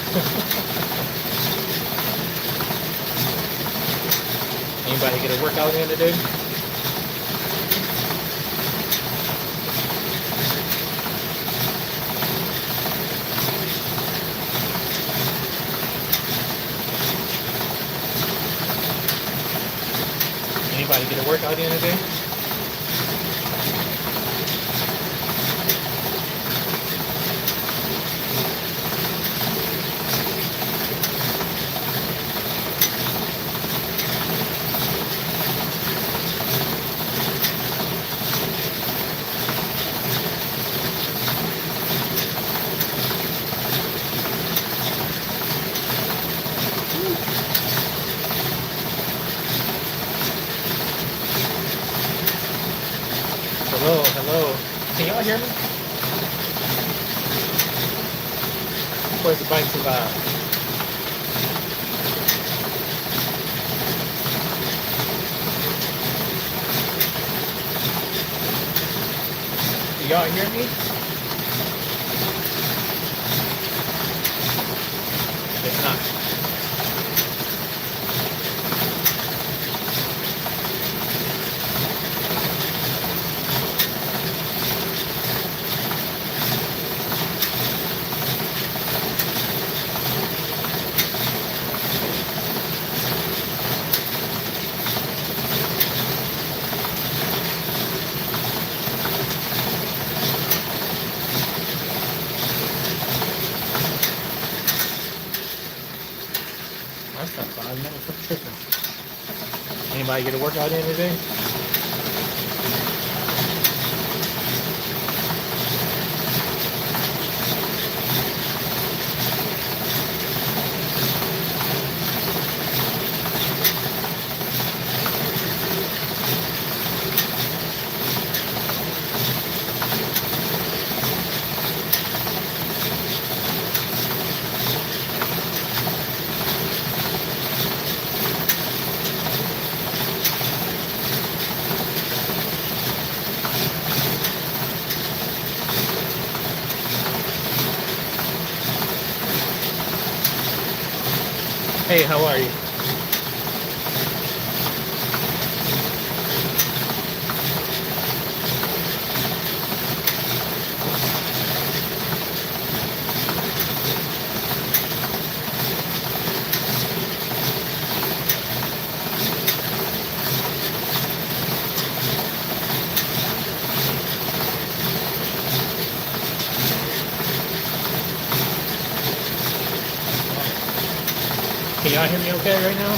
Anybody get a workout in today? Anybody get a workout in today? Hello, hello. Can y'all hear me? Where's the bike survive? Do y'all hear me? If not. That's not 5 minutes. I'm tripping. Anybody get a workout in today? Hey, how are you? Can y'all hear me okay right now?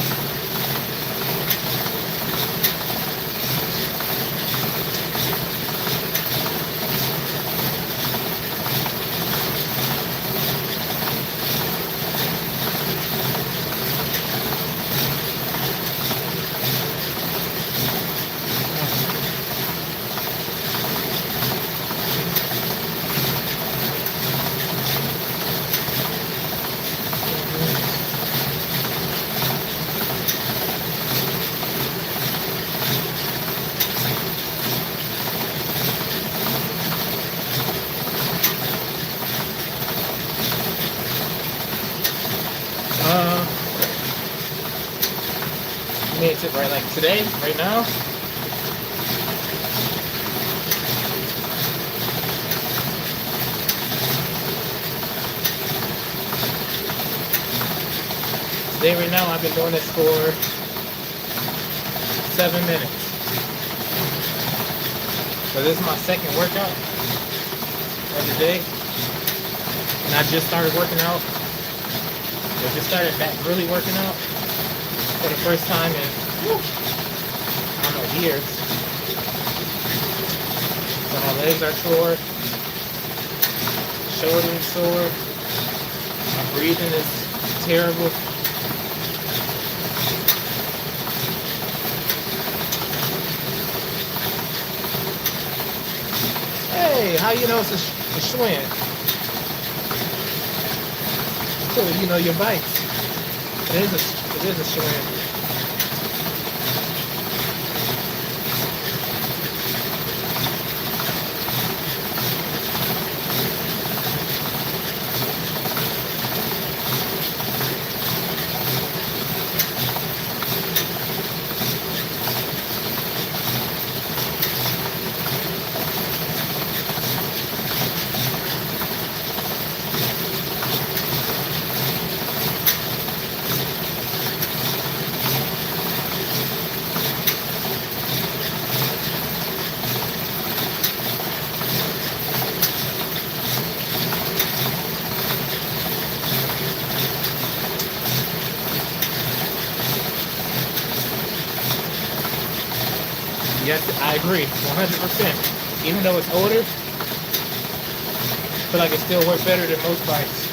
You mean it right like today, right now? Today, right now, I've been doing this for 7 minutes. So this is my second workout of the day. And I just started working out. I just started back really working out for the first time in, I don't know, years. So my legs are sore. Shoulder is sore. My breathing is terrible. Hey, how you know it's a Schwinn? Cool, you know your bikes. It is a Schwinn. Yes, I agree, 100%. Even though it's older, I feel like it still works better than most bikes.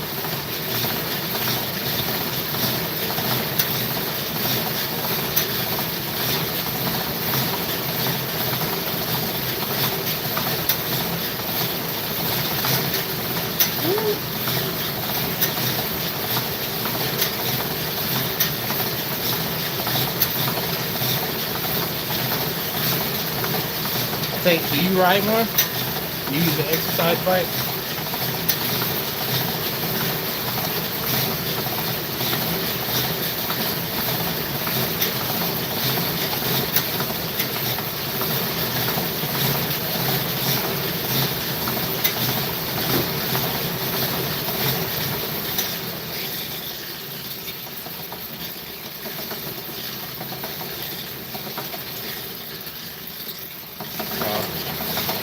I think, do you ride more? You use an exercise bike?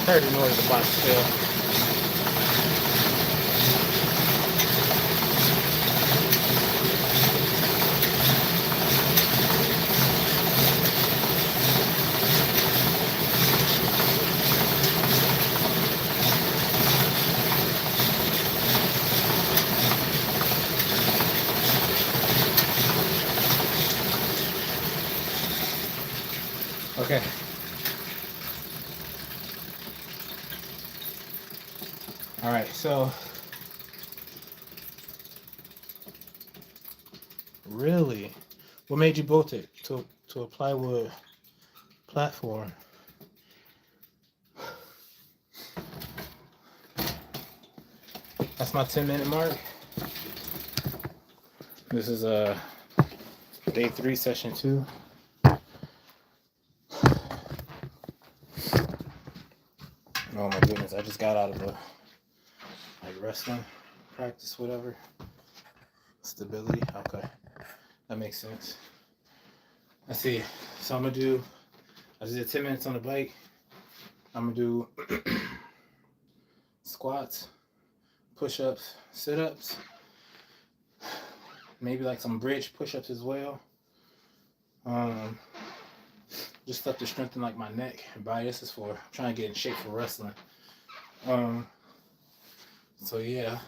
Heard the noise of the box still. Okay. All right, so really, what made you bolt it to a plywood platform? That's my 10-minute mark. This is day 3, session 2. Oh my goodness, I just got out of a wrestling practice, whatever. Stability, okay, that makes sense. Let's see. So I just did 10 minutes on the bike. I'm gonna do squats, push-ups, sit-ups, maybe like some bridge push-ups as well. Just stuff to strengthen like my neck and body. This is for trying to get in shape for wrestling. So yeah,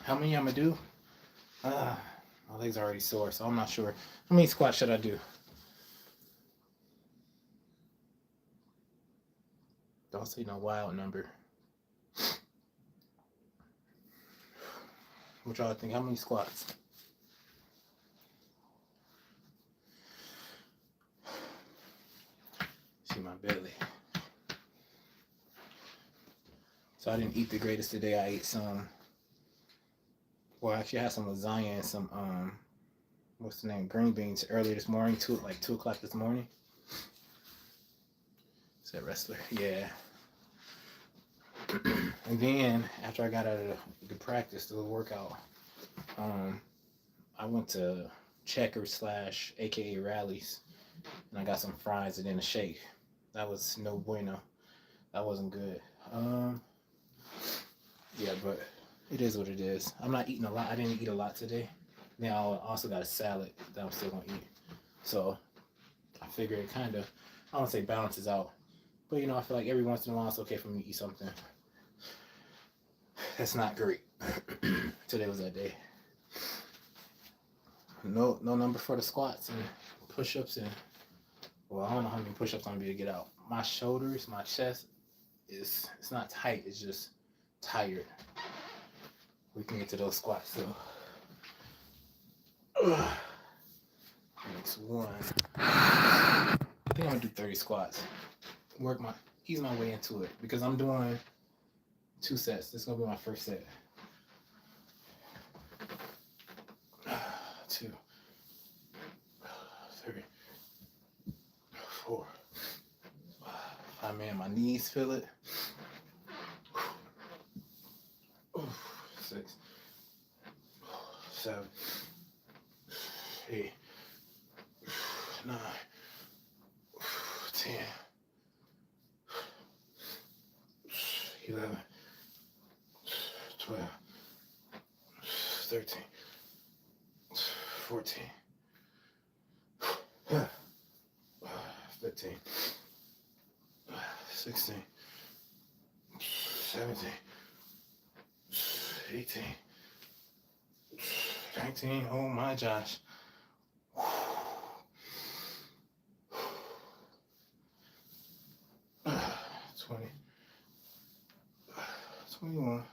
how many I'm gonna do? My legs are already sore, so I'm not sure. How many squats should I do? Don't say no wild number. What y'all think? How many squats? See my belly. So I didn't eat the greatest today. I ate some. Well, actually, I had some lasagna and some what's the name? Green beans earlier this morning. 2 o'clock this morning. Is that wrestler? Yeah. And then after I got out of the practice, the workout, I went to Checkers / AKA Rallies, and I got some fries and then a shake. That was no bueno. That wasn't good. Yeah, but it is what it is. I'm not eating a lot. I didn't eat a lot today. Then I also got a salad that I'm still gonna eat. So I figure it kind of, I don't say balances out, but I feel like every once in a while it's okay for me to eat something that's not great. Today was that day. No number for the squats and push-ups and, well, I don't know how many push-ups I'm gonna be able to get out. My shoulders, my chest it's not tight. It's just tired. We can get to those squats though. Next one. I think I'm gonna do 30 squats. Ease my way into it because I'm doing 2 sets. This is gonna be my first set. 2, 3, 4, 5. Man, my knees feel it. 6, 7, 8, 9, 10, 11, 12, 13, 14, 15, 15, 16, 17, 18, 19. Oh my gosh. 20, 21,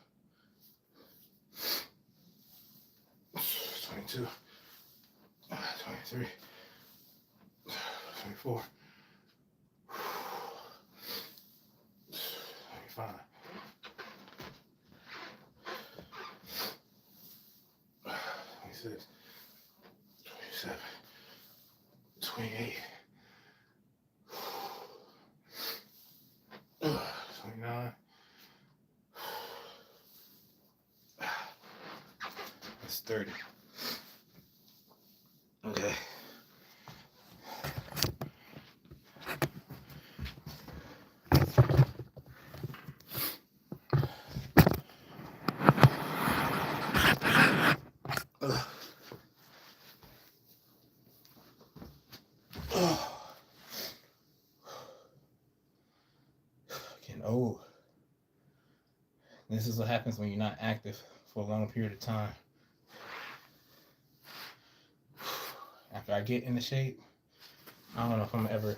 22, 23, 24, 25, 26, 27, 28, 29. That's 30. Okay. Getting old. This is what happens when you're not active for a long period of time. After I get into shape, I don't know if I'm ever,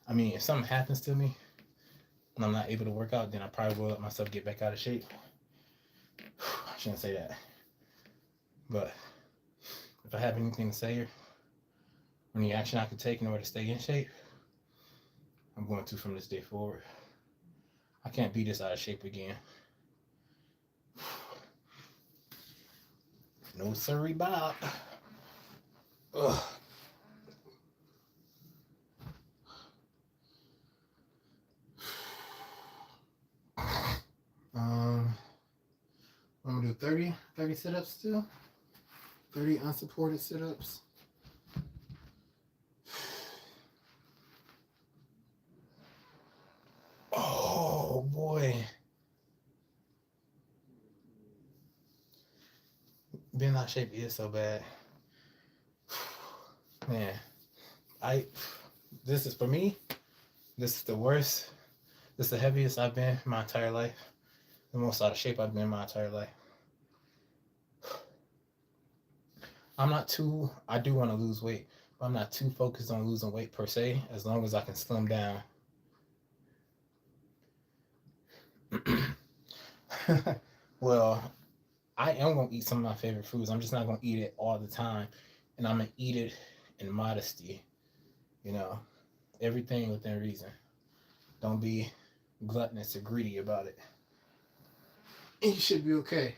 if something happens to me and I'm not able to work out, then I probably will let myself get back out of shape. I shouldn't say that. But if I have anything to say or any action I can take in order to stay in shape, I'm going to from this day forward. I can't be this out of shape again. No siree, Bob. Ugh. I'm gonna do 30 sit-ups still. 30 unsupported sit-ups. Oh boy. Being out of shape is so bad. Man, this is for me, this is the worst. This is the heaviest I've been my entire life. The most out of shape I've been my entire life. I do want to lose weight, but I'm not too focused on losing weight per se, as long as I can slim down. Well, I am going to eat some of my favorite foods. I'm just not going to eat it all the time. And I'm going to eat it in modesty. Everything within reason. Don't be gluttonous or greedy about it. And you should be okay.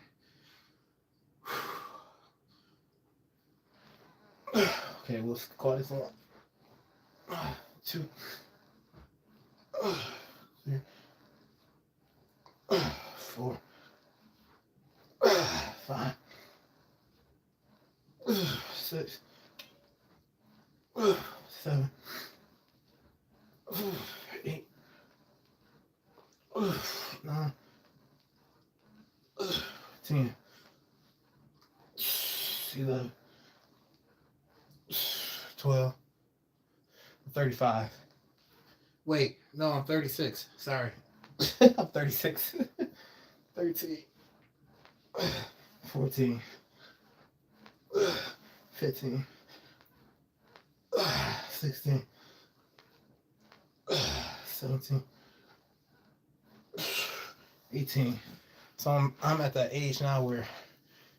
Okay, we'll call this one. 2, 3, 4, 5, 6, 7, 8, 9, 10, 11, 12, 35. Wait, no, I'm 36. Sorry. I'm 36. 13, 14, 15, 16, 17, 18. So I'm at that age now where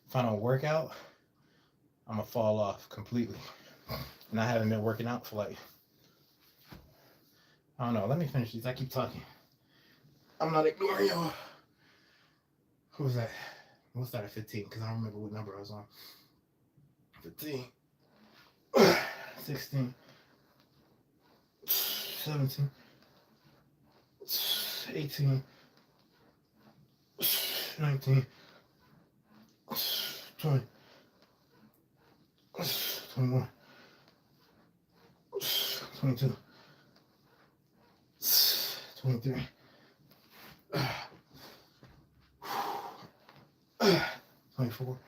if I don't work out, I'm gonna fall off completely. And I haven't been working out for I don't know. Let me finish these. I keep talking. I'm not ignoring y'all. Who was that? We'll start at 15 because I don't remember what number I was on. 15, 16, 17, 18, 19, 20, 21, 22, 23, 24,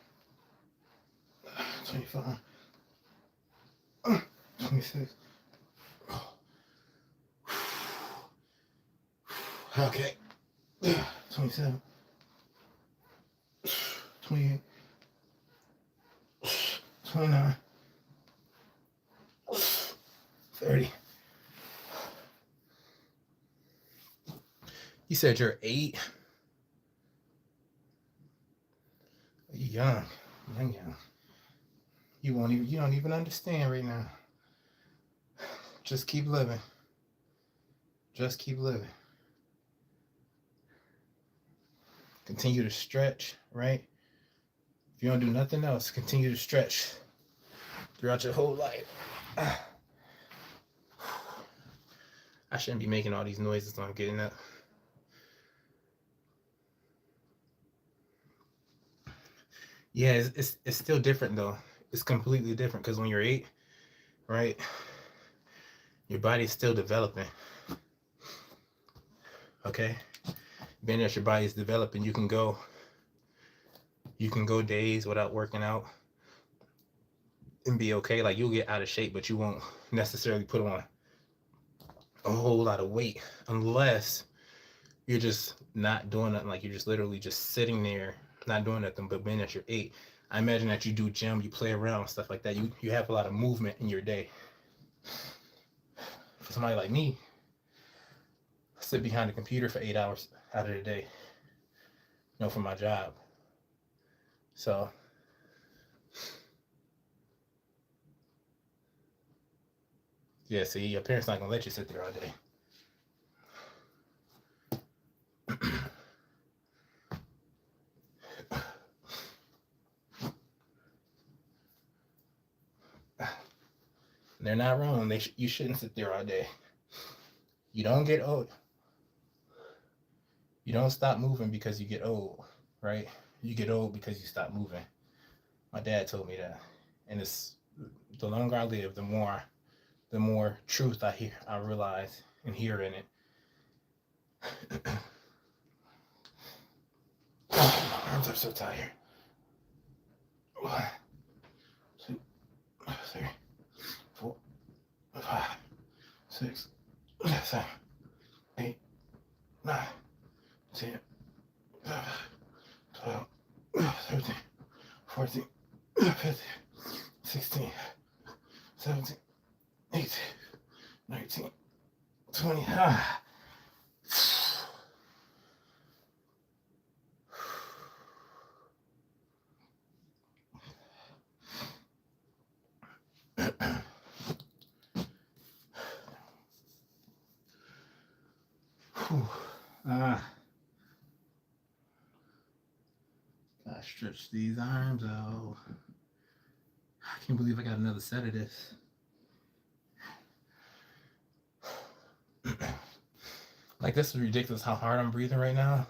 25, 26, Okay. 27. 28. 29. 30. You said you're 8. You're young. Young. You don't even understand right now. Just keep living. Just keep living. Continue to stretch, right? If you don't do nothing else, continue to stretch throughout your whole life. I shouldn't be making all these noises when I'm getting up. Yeah, it's still different though. It's completely different because when you're 8, right, your body's still developing. Okay, being that your body's developing, you can go days without working out and be okay. Like you'll get out of shape, but you won't necessarily put on a whole lot of weight unless you're just not doing nothing. Like you're just literally just sitting there, not doing nothing. But being that you're 8, I imagine that you do gym, you play around, stuff like that. You have a lot of movement in your day. For somebody like me, I sit behind a computer for 8 hours out of the day, for my job. So yeah, see, your parents not gonna let you sit there all day. They're not wrong. You shouldn't sit there all day. You don't get old. You don't stop moving because you get old, right? You get old because you stop moving. My dad told me that, and it's the longer I live, the more truth I realize and hear in it. Oh, my arms are so tired. 1, 2, 3, 4, 5, 6, 7, 8, 9, 10, 11, 12, 13, 14, 15, 16, 17, 18, 19, 20. Gotta stretch these arms out. I can't believe I got another set of this. Like, this is ridiculous how hard I'm breathing right now.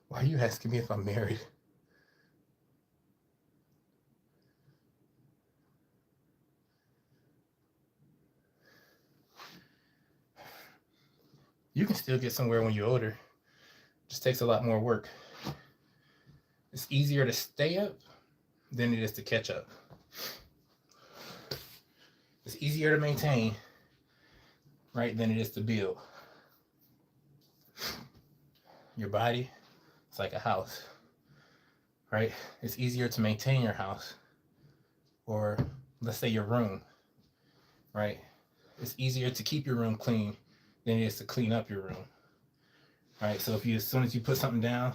Why are you asking me if I'm married? You can still get somewhere when you're older. It just takes a lot more work. It's easier to stay up than it is to catch up. It's easier to maintain, right, than it is to build. Your body, it's like a house, right? It's easier to maintain your house, or let's say your room, right? It's easier to keep your room clean than it is to clean up your room, right? So as soon as you put something down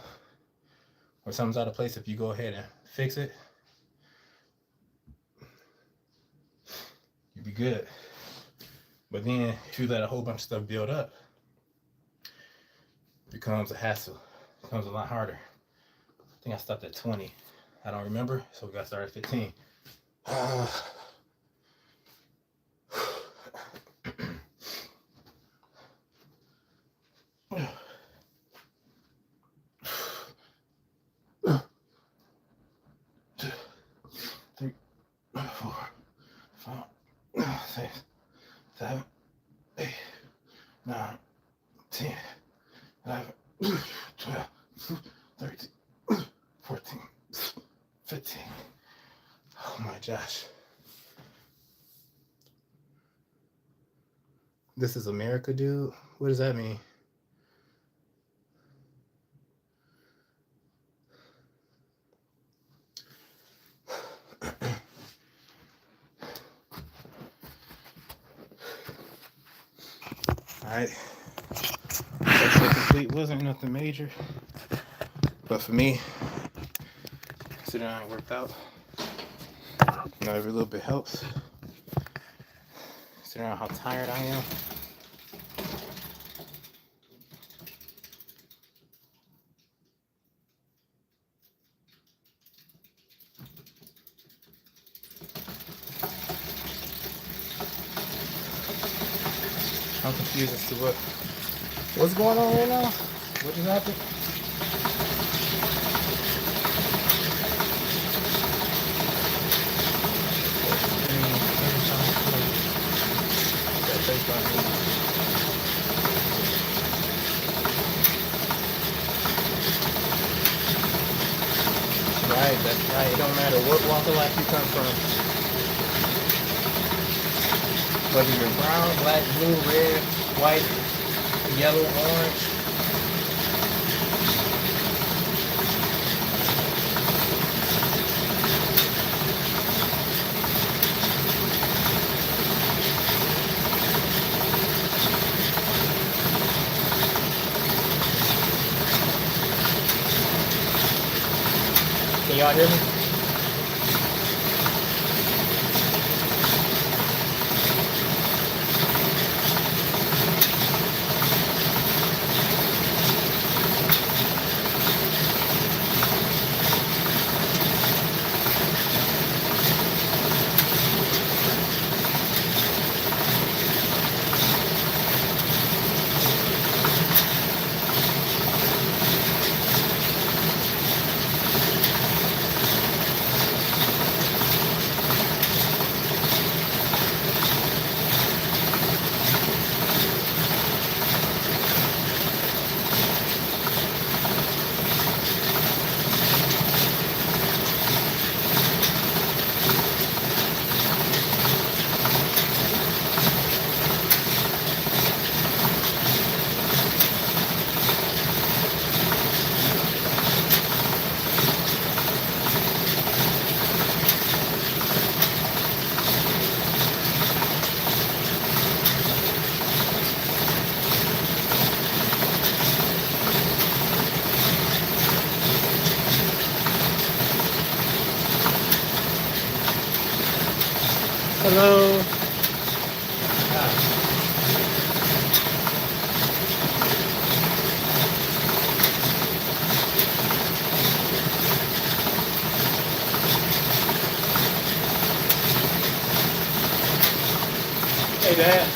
or something's out of place, if you go ahead and fix it, you'll be good. But then if you let a whole bunch of stuff build up, it becomes a hassle. It becomes a lot harder. I think I stopped at 20. I don't remember, so we got started at 15. This is America, dude. What does that mean? Alright. Mission complete. Wasn't nothing major. But for me, sitting down and worked out. Now every little bit helps. Considering how tired I am. I'm confused as to what's going on right now. What just happened? Right, that's right. It don't matter what walk of life you come from. Whether you're brown, black, blue, red, white, yellow, orange. Can y'all hear me? Hello. Hey, Dad.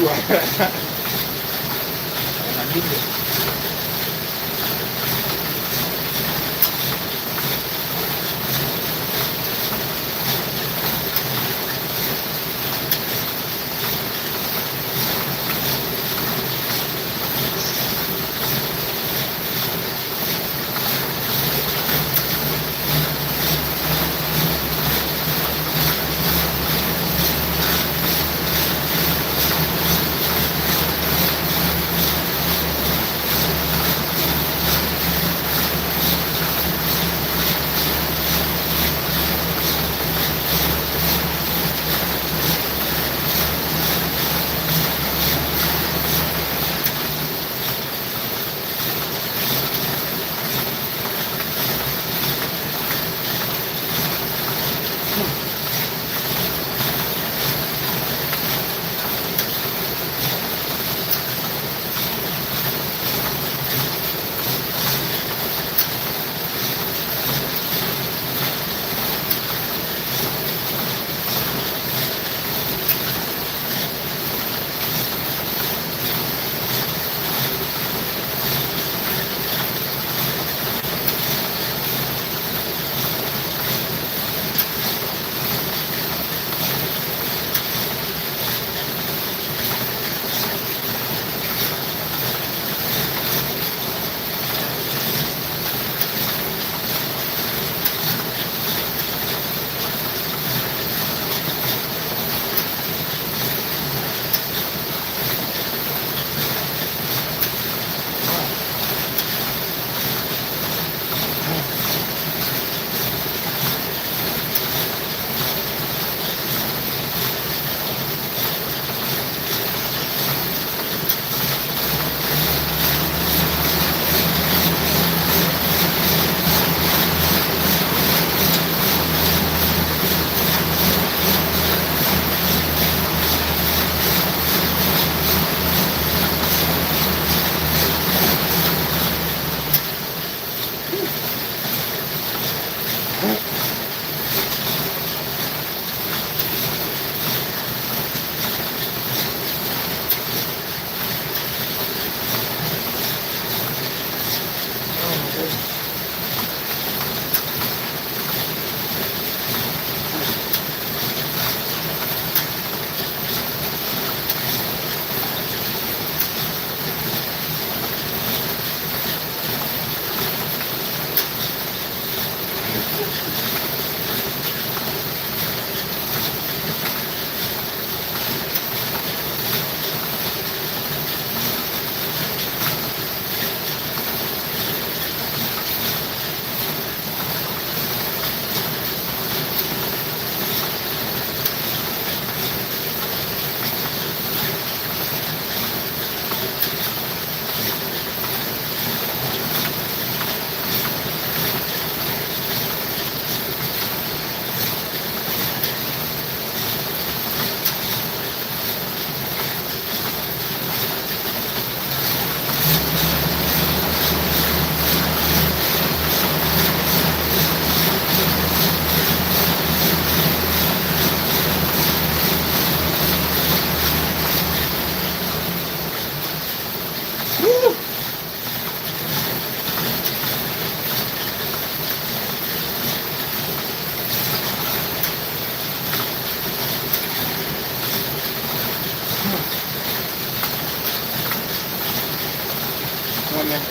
And I need it.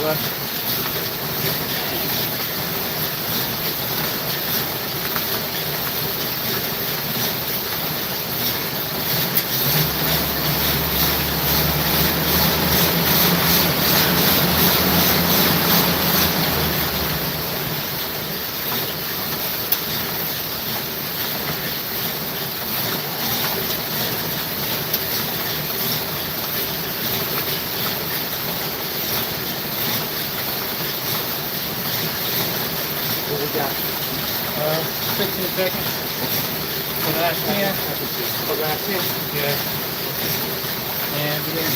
Left. What we got? 15 seconds. For the last 10. For the last 10? Yeah. And begin.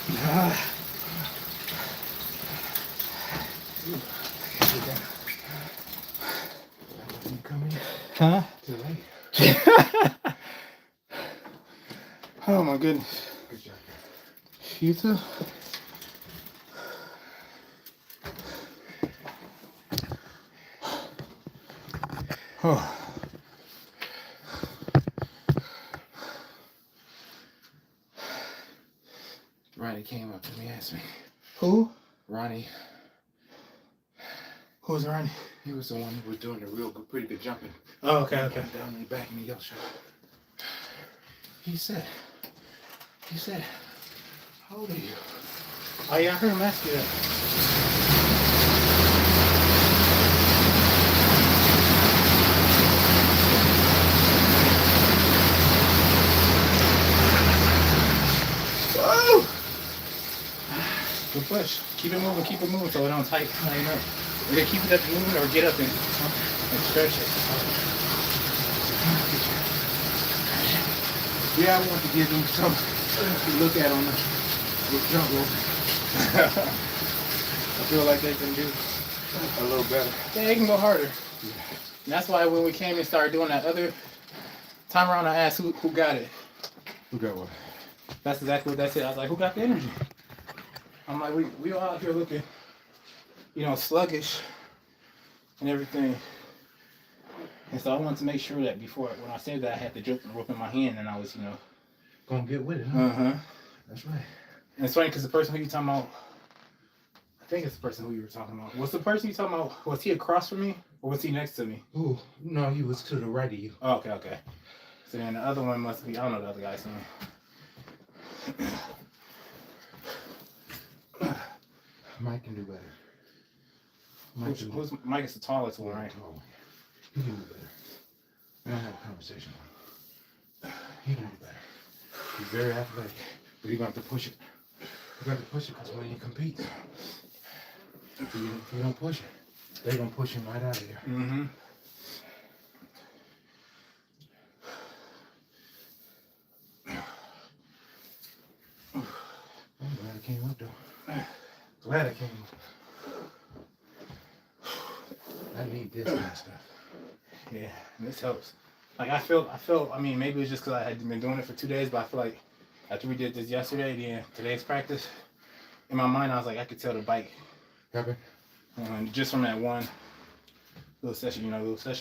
You come in Huh? too late. Oh my goodness. Good job. You too. Oh. Ronnie came up to me, asked me. Who? Ronnie. Who's Ronnie? He was the one who was doing the pretty good jumping. Oh, okay, okay. Down in the back in the yellow shirt. He said, how old are you? Oh yeah, I heard him ask you that. Whoa! Good push. Keep it moving so it don't tighten up. Either keep it up moving or get up and stretch it. Yeah, I want to give them something to look at on the jump rope. I feel like they can do A little better. yeah, they can go harder. Yeah. And that's why when we came and started doing that other time around, I asked who got it. Who got what? That's exactly what that said. I was like, who got the energy? I'm like, we all out here looking, sluggish and everything. And so I wanted to make sure that before, when I said that, I had the rope in my hand and I was, Gonna get with it, huh? Uh-huh. That's right. And it's funny because the person who you talking about, I think it's the person who you were talking about. Was the person you talking about, was he across from me or was he next to me? Ooh, no, he was to the right of you. Oh, okay. So then the other one must be, I don't know the other guy's name. Mike can do better. Mike is the tallest one, right? He can do better. We don't have a conversation with him. He can do better. He's very athletic, but you're going to have to push it. You're going to have to push it because when he competes, if you don't push it, they're going to push him right out of there. Mm-hmm. I'm glad I came up, though. Glad I came up. I need this kind of stuff. Yeah, this helps. Like I feel, I mean, maybe it's just because I had been doing it for 2 days, but I feel like after we did this yesterday, then today's practice, in my mind, I was like, I could tell the bike. Happy? Just from that one little session,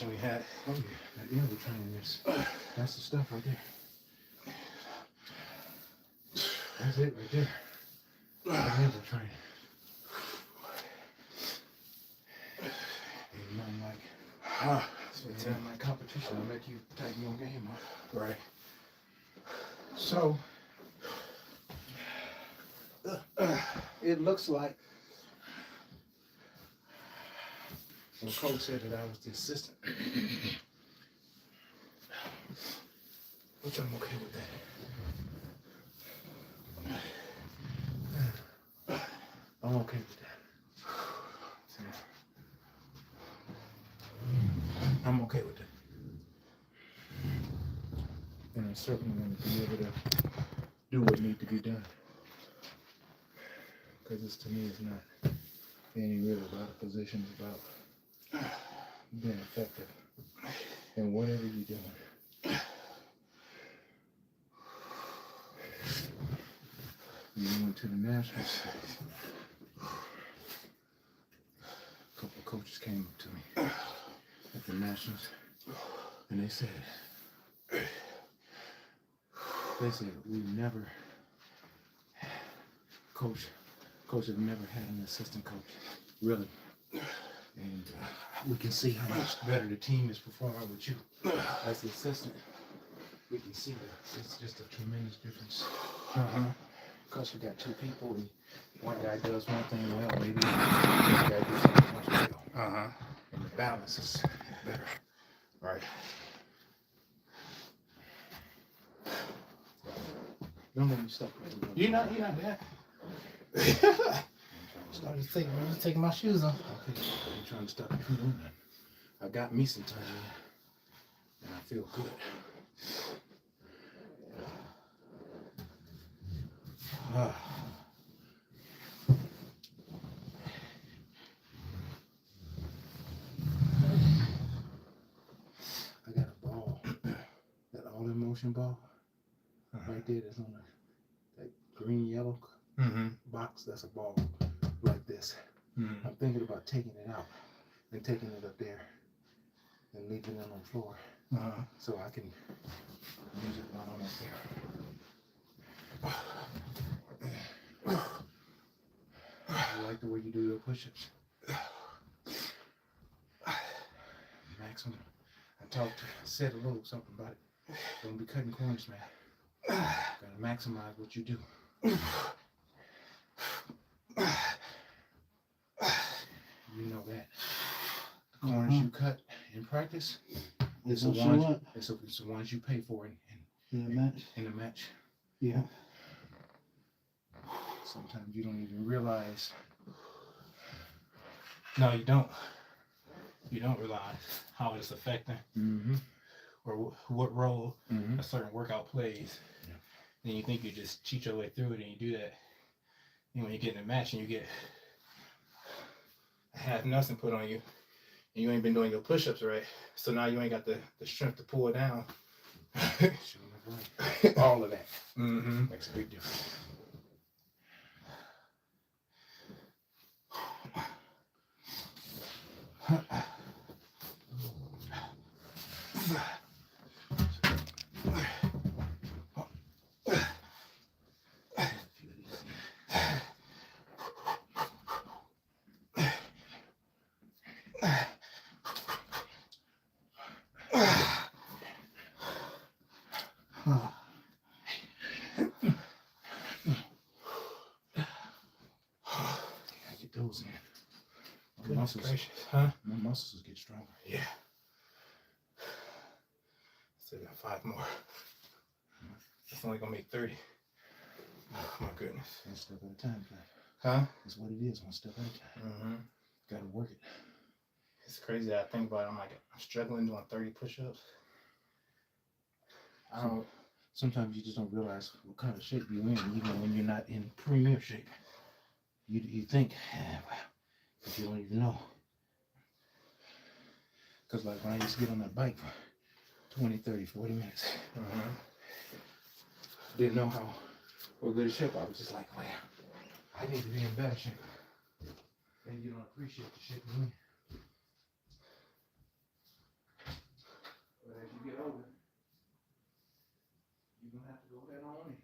we had. Oh, yeah. That interval training that's the stuff right there. That's it right there. That interval training. Ain't nothing like competition to make you tighten your game up. Right. So, it looks like the coach said that I was the assistant, which I'm okay with that. I'm okay with that. I'm okay with that. And I certainly want to be able to do what needs to be done. Because to me, it's not any really about a position, it's about being effective in whatever you're doing. You went to the Nationals. A couple of coaches came up to me at the Nationals, and they said, we never, coaches have never had an assistant coach, really. And we can see how much better the team is performing with you as the assistant. We can see that it's just a tremendous difference. Because we got two people, and one guy does one thing well, maybe the other guy does something else well. And the balance is better. Right. Don't let me stop. You're not bad. I'm just taking my shoes off. Okay, I'm trying to stop you from doing that. I got me some time in, and I feel good. motion ball right there that's on that green yellow Mm-hmm. box. That's a ball like this. Mm-hmm. I'm thinking about taking it out and taking it up there and leaving it on the floor so I can use it while I'm up there. I like the way you do your push-ups. Maximum. I said a little something about it. Don't be cutting corners, man. Gotta maximize what you do. You know that. The corners you cut in practice, it's the ones you pay for in the match. Yeah. Sometimes you don't even realize. No, you don't. You don't realize how it's affecting or what role a certain workout plays. Yeah. Then you think you just cheat your way through it, and you do that. And when you get in a match and you get half nothing put on you, and you ain't been doing your push-ups right, so now you ain't got the strength to pull it down. All of that Makes a big difference. Get those in. Goodness gracious, huh? My muscles will get stronger. Yeah. Still got 5 more. That's only gonna make 30. Oh my goodness. One step at a time, Clive. Huh? That's what it is, one step at a time. Gotta work it. It's crazy that I think about it. I'm struggling doing 30 push-ups. Sometimes you just don't realize what kind of shape you're in, even when you're not in premier shape. You think, well, but you don't even know. Because like when I used to get on that bike for 20, 30, 40 minutes, didn't know what good shape I was. Just like, well, I need to be in better shape. And you don't appreciate the shape you're in. But as you get older, you're going to have to go head on and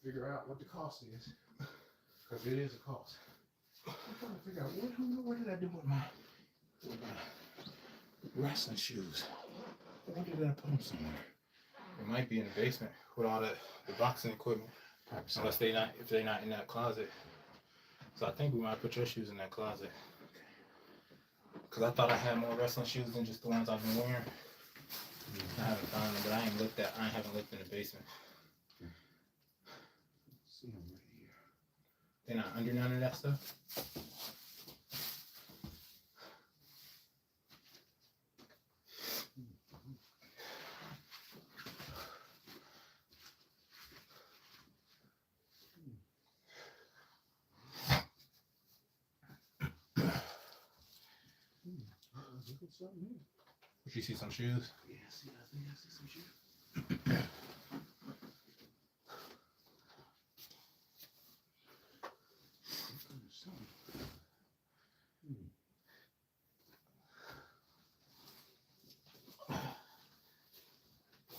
figure out what the cost is. Because it is a cost. I'm trying to figure out what did I do with my wrestling shoes? What did I put them somewhere? It might be in the basement with all the boxing equipment. Unless if they're not in that closet. So I think we might put your shoes in that closet. Because I thought I had more wrestling shoes than just the ones I've been wearing. I haven't found them, but I haven't looked in the basement. See them right here. They're not under none of that stuff? Look at something here. Did you see some shoes? Yeah, I think I see some shoes.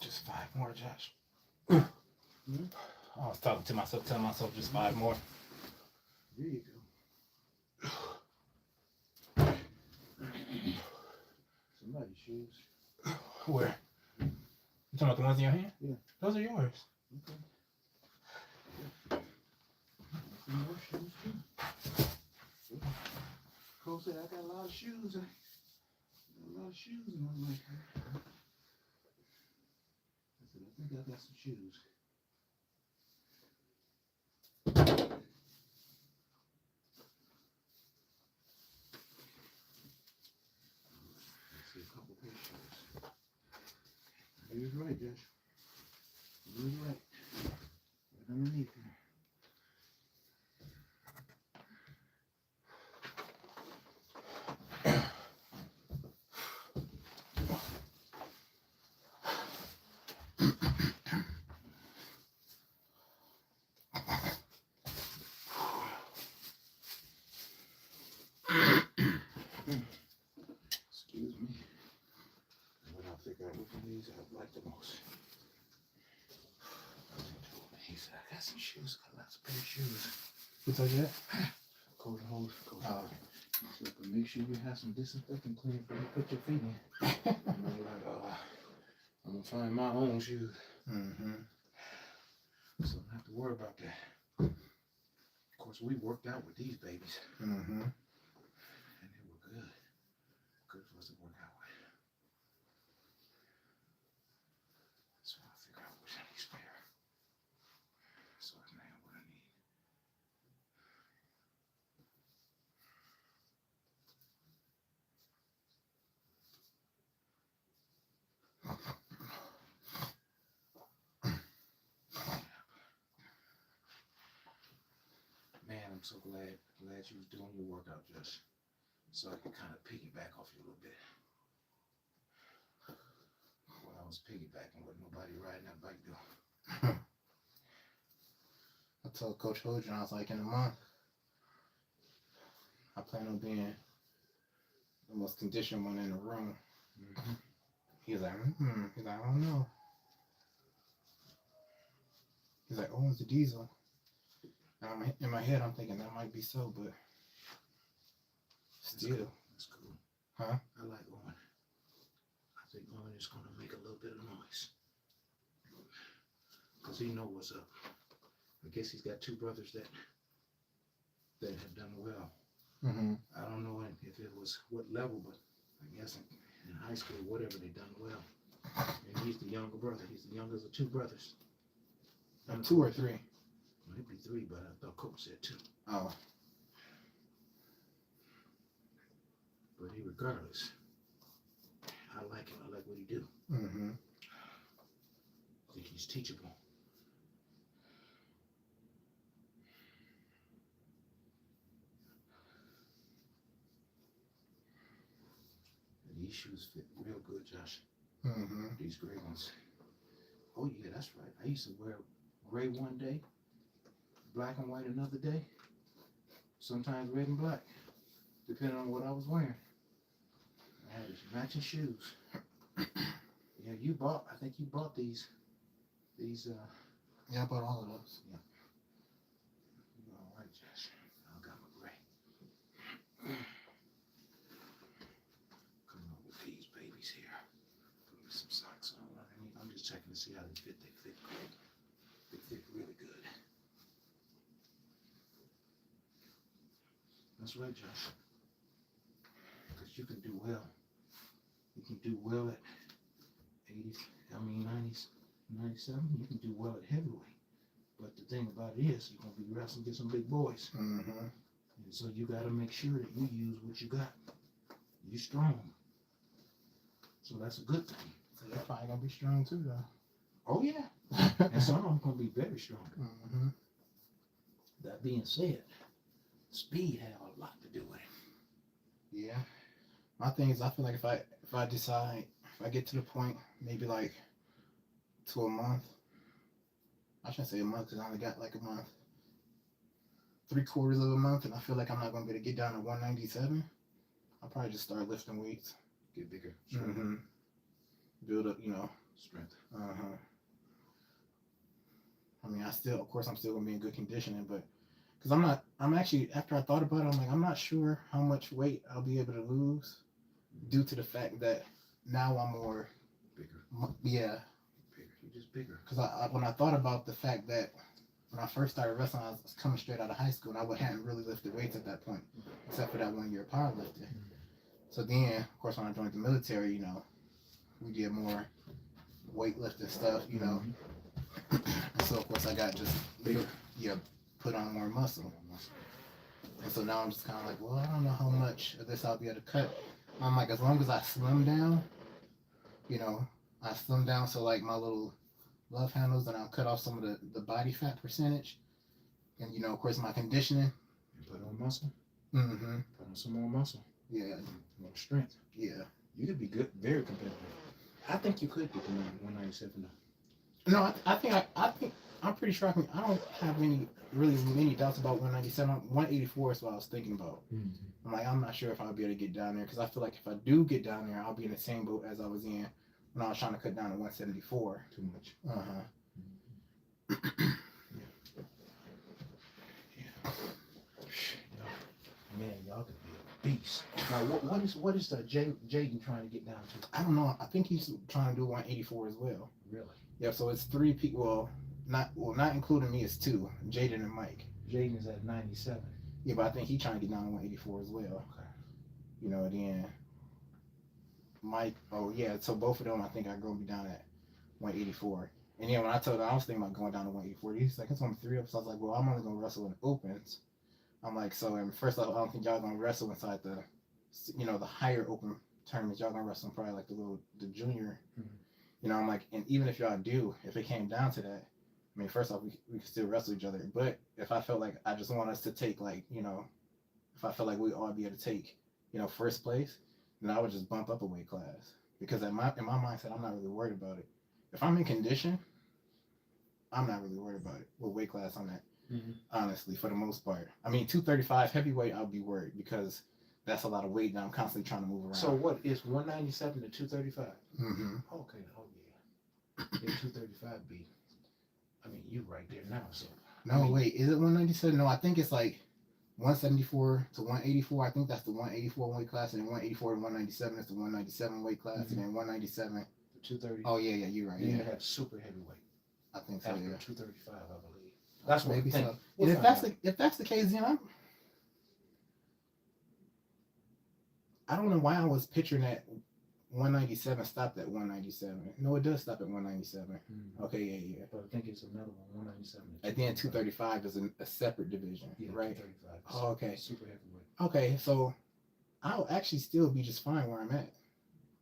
Just 5 more, Josh. I was talking to myself, telling myself just 5 more. There you go. Somebody's shoes. Where? You talking about the ones in your hand? Yeah. Those are yours. Okay. Some more shoes too. Cole said I got a lot of shoes. And I'm like, I said, I think I got some shoes. A couple pair of shoes. He was right, Josh. He was right. Right underneath there. that's a pair of shoes. Who told you that? Coach Holmes. Coach Oh. Holmes. But make sure you have some disinfectant clean before you put your feet in. And I'm like, I'm gonna find my own shoes. Mm-hmm. So I don't have to worry about that. Of course, we worked out with these babies. Mm-hmm. And they were good. Good for us to work out with. So I figure out which I need spare. So I can have what I need. Man, I'm so glad you was doing your workout, Josh. So I can kind of piggyback off you a little bit. When I was piggybacking with nobody riding that bike though. I told Coach Hogan, I was like, in a month, I plan on being the most conditioned one in the room. Mm-hmm. He's like, He's like, I don't know. He's like, Owen's the diesel. And in my head, I'm thinking that might be so, but still. That's cool. Huh? I like Owen. I think Owen is going to make a little bit of noise. Because he knows what's up. I guess he's got two brothers that have done well. Mm-hmm. I don't know if it was what level, but I guess in high school, whatever, they done well. And he's the younger brother. He's the youngest of two brothers. 2 or 3? Maybe 3, but I thought Coach said 2. Oh. But regardless, I like him. I like what he do. Mm-hmm. I think he's teachable. And these shoes fit real good, Josh. Mm-hmm. These gray ones. Oh yeah, that's right. I used to wear gray one day, black and white another day, sometimes red and black, depending on what I was wearing. I had matching shoes. Yeah, I think you bought these. Yeah, I bought all of those. Yeah. You're all right, Josh. I got my gray. Coming up with these babies here. Put me some socks on. I'm just checking to see how they fit. They fit good. They fit really good. That's right, Josh. Because you can do well. You can do well at 90s, 97. You can do well at heavyweight. But the thing about it is, you're going to be wrestling against some big boys. Mm-hmm. And so you got to make sure that you use what you got. You're strong. So that's a good thing. So you're probably going to be strong too, though. Oh, yeah. And some of them going to be very strong. Mm-hmm. That being said, speed had a lot to do with it. Yeah. My thing is, I feel like if I decide, if I get to the point, maybe like to a month, I shouldn't say a month because I only got like a month, 3/4 of a month, and I feel like I'm not going to be able to get down to 197, I'll probably just start lifting weights. Get bigger. Mm-hmm. Build up, Strength. Uh-huh. I mean, I'm still going to be in good conditioning, but because I'm actually, after I thought about it, I'm like, I'm not sure how much weight I'll be able to lose due to the fact that now I'm more bigger. Yeah. Bigger. You're just bigger. Because when I thought about the fact that when I first started wrestling, I was coming straight out of high school, and I hadn't really lifted weights at that point, except for that 1 year powerlifting. So then, of course, when I joined the military, we did more weightlifting stuff, And so, of course, I got just bigger. Yeah, put on more muscle. And so now I'm just kind of like, well, I don't know how much of this I'll be able to cut. I'm like, as long as I slim down, I slim down so like my little love handles, and I'll cut off some of the body fat percentage. And, of course, my conditioning. And put on muscle. Mm-hmm. Put on some more muscle. Yeah. More strength. Yeah. You could be good, very competitive. I think you could get to 197 now. No, I think I'm pretty sure I don't have really many doubts about 197. 184 is what I was thinking about. Mm-hmm. I'm like, I'm not sure if I'll be able to get down there, because I feel like if I do get down there, I'll be in the same boat as I was in when I was trying to cut down to 174. Too much. Uh-huh. Man, y'all could be a beast. Now, what is Jaden trying to get down to? I don't know. I think he's trying to do 184 as well. Really? Yeah. So it's 3 people. Not including me. It's 2. Jaden and Mike. Jaden is at 97. Yeah, but I think he's trying to get down to 184 as well. Okay. You know, then Mike. Oh yeah. So both of them, I think, are going to be down at 184. And yeah, when I told him I was thinking about going down to 184, he's like, it's only 3 of us. I was like, well, I'm only going to wrestle in opens. I'm like, so, and first off, I don't think y'all going to wrestle inside the, you know, the higher open tournaments. Y'all going to wrestle in probably like the junior. Mm-hmm. You know, I'm like, and even if y'all do, if it came down to that, I mean, first off, we could still wrestle each other. But if I felt like I just want us to take, like, you know, if I felt like we all be able to take, you know, first place, then I would just bump up a weight class. Because in my mindset, I'm not really worried about it. If I'm in condition, I'm not really worried about it. What weight class I'm at, honestly, for the most part. I mean, 235 heavyweight, I'll be worried because that's a lot of weight that I'm constantly trying to move around. So what is 197 to 235? Mm-hmm. Okay. Oh yeah. Yeah, 235 be. I mean, you right there now. So. No, I mean, wait. Is it 197? No, I think it's like 174 to 184. I think that's the 184 weight class, and then 184 to 197 is the 197 weight class, and then 197 to 230. Oh yeah, you're right. Then yeah, you have super heavyweight. I think so. After yeah, 235, I believe. That's what maybe so. We'll And if that's the case, then I don't know why I was picturing that 197 stopped at 197. No, it does stop at 197. Mm-hmm. Okay, yeah. But I think it's another one, 197. At the end, 235 is a separate division, right? 235. Oh, okay. Super heavyweight. Okay, so I'll actually still be just fine where I'm at.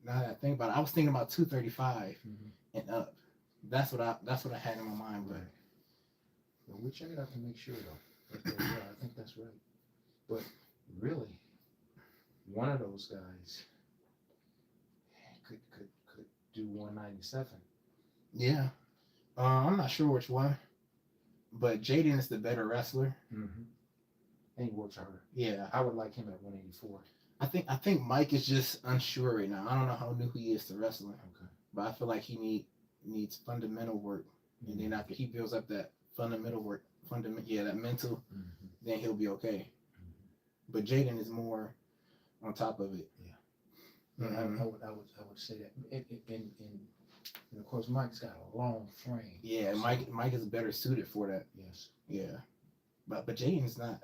Now that I think about it, I was thinking about 235 and up. That's what I had in my mind, but. Well, we'll check it out to make sure though. But, yeah, I think that's right. But really, one of those guys could do 197. Yeah. I'm not sure which one, but Jaden is the better wrestler. Mm-hmm. And he works harder. Yeah. I would like him at 184. I think Mike is just unsure right now. I don't know how new he is to wrestling. Okay. But I feel like he needs fundamental work. And then after he builds up that fundamental work, that mental, then he'll be okay. But Jaden is more on top of it. Yeah. I would say that. And of course, Mike's got a long frame. Yeah, so Mike is better suited for that. Yes. Yeah. But Jaden's not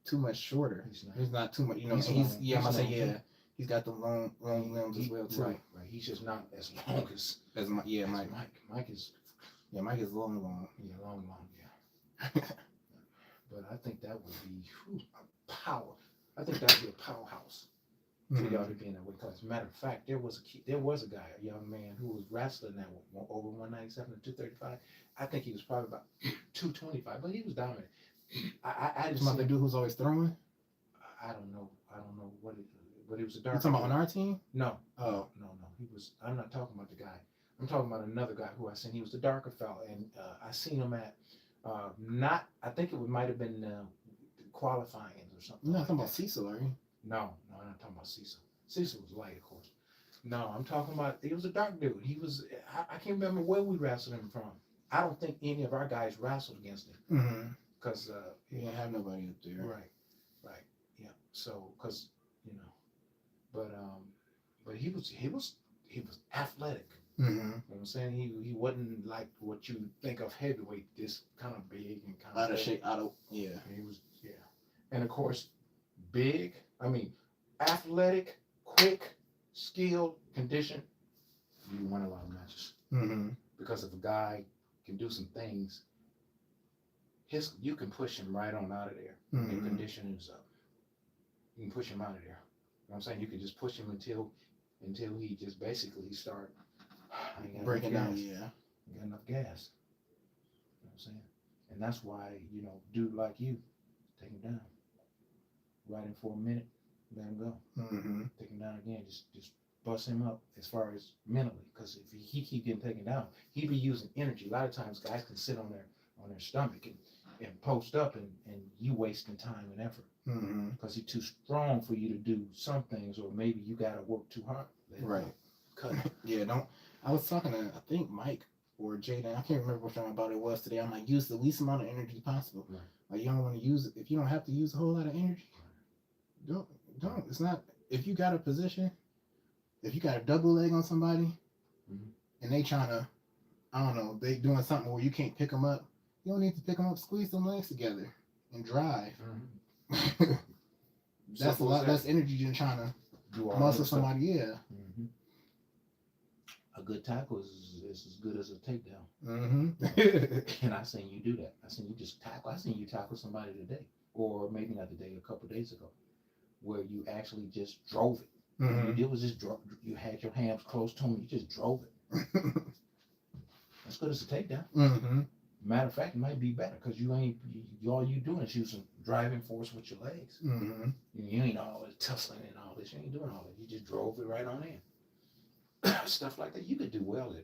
too much shorter. He's not too much. You know, he's got the long limbs as well too. Right. He's just not as long as Mike. Mike is. Yeah, Mike is long. Yeah, long. Yeah. But I think that would be a power. I think that would be a powerhouse for y'all to be in that weight class. Matter of fact, there was a guy, a young man who was wrestling that over 197 to 235. I think he was probably about 225, but he was dominant. I just the dude who's always throwing. I don't know what it. But he was a dark. You talking about on our team? No. Oh. No. He was. I'm not talking about the guy. I'm talking about another guy who I seen. He was the darker fella, and I seen him at I think it might have been qualifying or something. You're not talking about Cecil, are you? No, I'm not talking about Cecil. Cecil was light, of course. No, I'm talking about, he was a dark dude. He was, I can't remember where we wrestled him from. I don't think any of our guys wrestled against him. Because he didn't have nobody up there. Right. Yeah. So, because, but he was athletic. You know what I'm saying? He wasn't like what you think of heavyweight, this kind of big and kind of out of shape. Yeah. He was, and of course, big. I mean, athletic, quick, skilled, conditioned. You win a lot of matches. Because if a guy can do some things, you can push him right on out of there. And conditioning is up. You can push him out of there. You know what I'm saying? You can just push him until he just basically start breaking down. Yeah. You got enough gas. You know what I'm saying? And that's why, dude like you, take him down. Ride him for a minute, let him go. Take him down again, just bust him up as far as mentally. Because if he keep getting taken down, he be using energy. A lot of times guys can sit on their stomach and post up and you wasting time and effort. Because he's too strong for you to do some things, or maybe you got to work too hard. Right. Cut. Yeah, I was talking to, I think Mike or Jaden, I can't remember which one about it was today. I'm like, use the least amount of energy possible. Right. Like you don't want to use it if you don't have to use a whole lot of energy. Don't. It's not. If you got a position, if you got a double leg on somebody, and they trying to, I don't know, they doing something where you can't pick them up. You don't need to pick them up. Squeeze them legs together and drive. That's a lot less energy than trying to Do all muscle that stuff. somebody. Yeah. A good tackle is as good as a takedown. Mm-hmm. And I seen you do that. I seen you just tackle. I seen you tackle somebody today, or maybe not today, a couple days ago, where you actually just drove it. What you did was just you had your hands close to him. You just drove it. That's good as a takedown. Matter of fact, it might be better because all you doing is using driving force with your legs. You ain't all this tussling and all this. You ain't doing all that. You just drove it right on in. Stuff like that. You could do well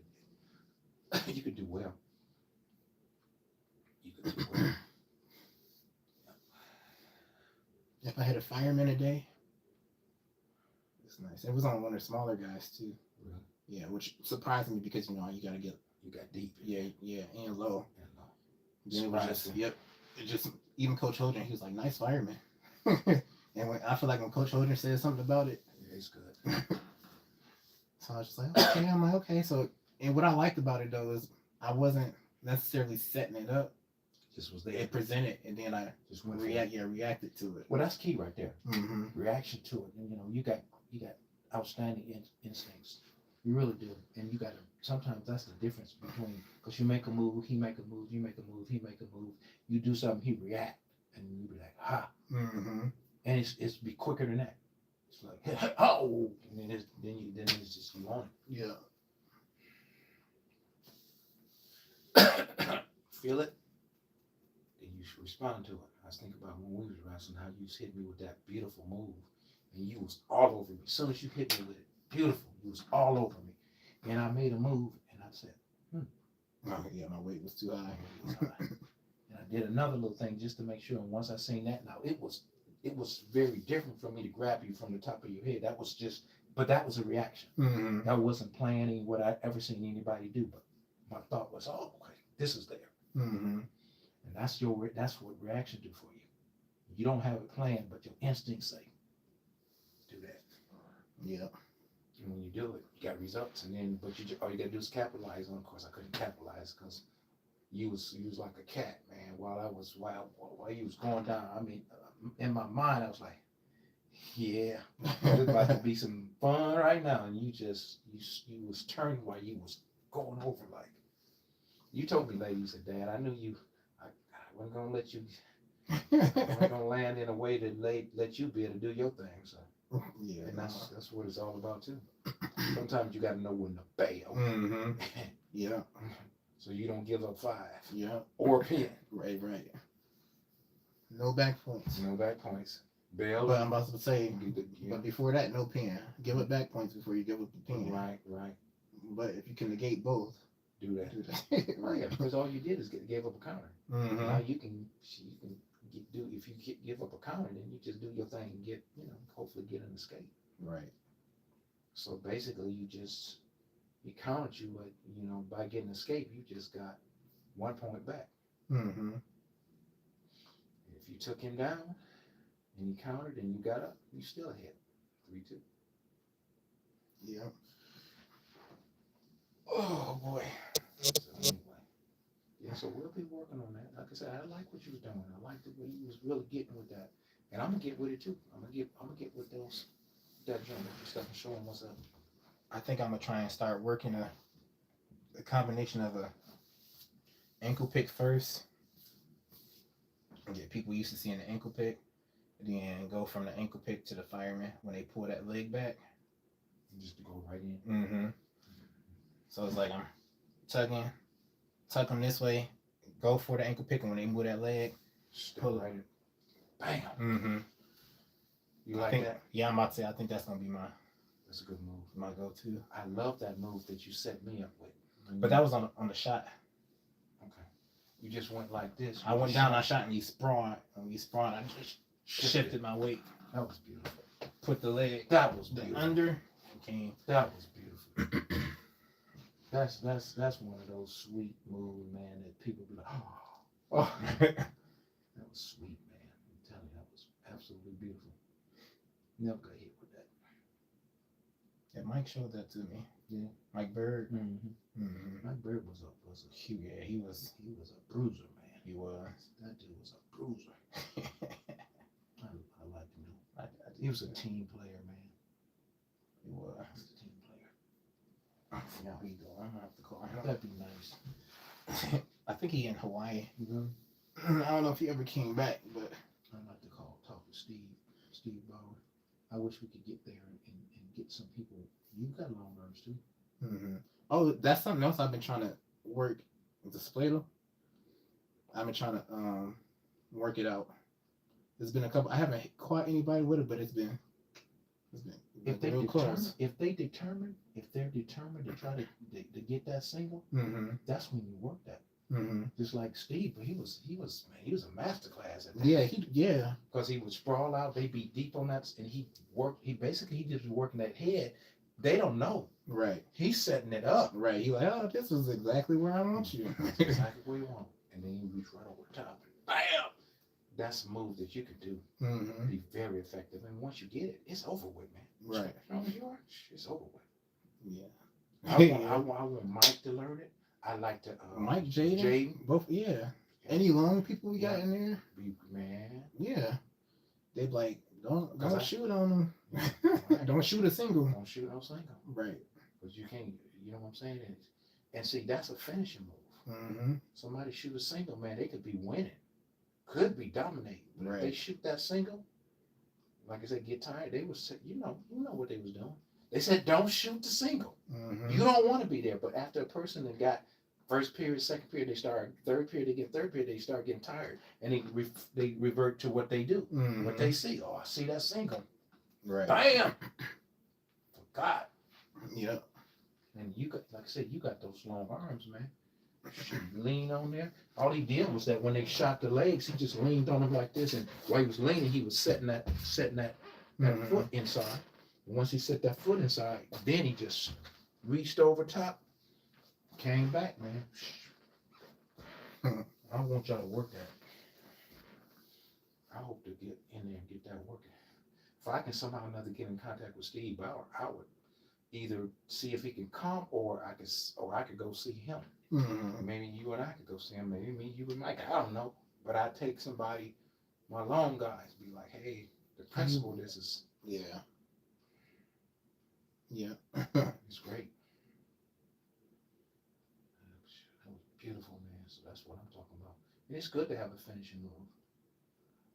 at. You could do well. You could do well. If I had a fireman a day, it's nice. It was on one of the smaller guys too. Really? Yeah, which surprised me because you got to get. You got deep. Yeah, and low. And Then it was just, it just, even Coach Holdren, he was like, nice fireman. And I feel like when Coach Holdren said something about it, yeah, it's good. So I was just like, okay. I'm like, okay. So, and what I liked about it though is I wasn't necessarily setting it up. Just was there. It presented, and then I just went reacted to it. Well, that's key right there. Reaction to it. And, you got outstanding instincts. You really do. And you got to. Sometimes that's the difference between, because you make a move, he make a move, you make a move, he make a move. You do something, he react, and you be like, ha. And it's be quicker than that. It's like, oh, and then it's just you on Yeah. it. Feel it, then you should respond to it. I was thinking about when we was wrestling, how you hit me with that beautiful move, and you was all over me. As soon as you hit me with it, beautiful, you was all over me. And I made a move, and I said, Oh, yeah, my weight was too high. And I did another little thing just to make sure. And once I seen that, now it was very different for me to grab you from the top of your head. That was that was a reaction. I wasn't planning what I ever seen anybody do, but my thought was, oh, okay, this is there. And that's what reaction do for you. You don't have it planned, but your instincts say, do that. Yeah. And when you do it, you got results. And then, but all you gotta do is capitalize on. Of course, I couldn't capitalize because you was like a cat, man. While you was going down, I mean, in my mind, I was like, yeah, there's about to be some fun right now. And you was turning while you was going over like. You told me, lady, you said, Dad, I knew you. I wasn't gonna let you. I wasn't gonna land in a way to let you be able to do your thing. So. Yeah, and that's what it's all about too. Sometimes you got to know when to bail. Yeah. So you don't give up 5. Yeah. Or a pin. Right. No back points. No back points. Bail. But I'm about to say, but before that, no pin. Give up back points before you give up the pin. Right. But if you can negate both, do that. Right. Because all you did is gave up a counter. Now you can if you give up a counter, then you just do your thing and get, hopefully get an escape. Right. So basically, he countered you, but by getting escape, you just got 1 point back. If you took him down and you countered and you got up, you still ahead. 3-2. Yeah. Oh boy. So anyway. Yeah, so we'll be working on that. Like I said, I like what you was doing. I like the way you was really getting with that. And I'm gonna get with it too. I'm gonna get with that joint and stuff and show them what's up. I think I'm gonna try and start working a combination of a ankle pick first. And get people used to seeing the ankle pick. Then go from the ankle pick to the fireman when they pull that leg back. Just to go right in. So it's like I'm tuck them this way, go for the ankle pick, and when they move that leg, pull it right in. Bam. You like that? Yeah, I'm about to say, I think that's gonna be that's a good move. My go-to. I love that move that you set me up with. But that was on the shot. Okay. You just went like this. I went down, I shot, and you sprawled. And you sprawled, I just shifted my weight. That was beautiful. Put the leg. That was beautiful. Under. Came. That was beautiful. That's one of those sweet moves, man, that people be like, oh, Oh, that was sweet, man. I'm telling you, that was absolutely beautiful. Never got hit with that. yeah, Mike showed that to me. Yeah. Mike Bird. Mm-hmm. Mm-hmm. Mike Bird was a He was. a bruiser, man. He was. That dude was a bruiser. I liked him. I He was a team player, man. He was. He was a team player. Yeah, he go. I'm gonna have to call him. That'd be nice. I think he in Hawaii. Mm-hmm. I don't know if he ever came back, but I'd like to talk to Steve Bauer. I wish we could get there and get some people. You've got long arms too. mm-hmm. Oh, that's something else I've been trying to work with the splater. I've been trying to work it out. There's been a couple. I haven't caught anybody with it, but it's been If they real close. if they're determined to try to get that single, Mm-hmm. that's when you work that. Mm-hmm. Just like Steve, but he was a master class at that. Yeah. Because he would sprawl out, they be deep on that, and he just working that head. They don't know. Right. He's setting it up. Right. He like, oh, this is exactly where I want you. That's exactly where you want. And then you reach right over the top. And bam! That's a move that you can do. Mm-hmm. Be very effective. And once you get it, it's over with, man. Right. It's over with. Yeah. I want Mike to learn it. I like to Mike, Jaden, both. Yeah. Any long people we got in there? Man. Yeah. They like don't shoot on them. Right. Don't shoot a single. Don't shoot no single. Right. Because you can't. You know what I'm saying? And see, that's a finishing move. Mm-hmm. Somebody shoot a single, man, they could be winning, could be dominating. But if they shoot that single, like I said, get tired. They was, you know what they was doing. They said, don't shoot the single. Mm-hmm. You don't want to be there. But after a person that got first period, second period, they start third period, they get third period, they start getting tired, and they revert to what they do, Mm-hmm. what they see. Oh, I see that single. Right. Bam! Forgot. Yep. And you got, like I said, you got those long arms, man. Lean on there. All he did was that when they shot the legs, he just leaned on them like this, and while he was leaning, he was setting that Mm-hmm. foot inside. And once he set that foot inside, then he just reached over top, came back, man. I want y'all to work that. I hope to get in there and get that working. If I can somehow or another get in contact with Steve Bauer, I would either see if he can come, or I could go see him. Mm-hmm. Maybe you and I could go see him. Maybe me, you, and Mike. I don't know. But I'd take somebody, my long guys, be like, hey, the principal, this is. Yeah. Yeah. It's great. That was beautiful, man. So that's what I'm talking about. And it's good to have a finishing move.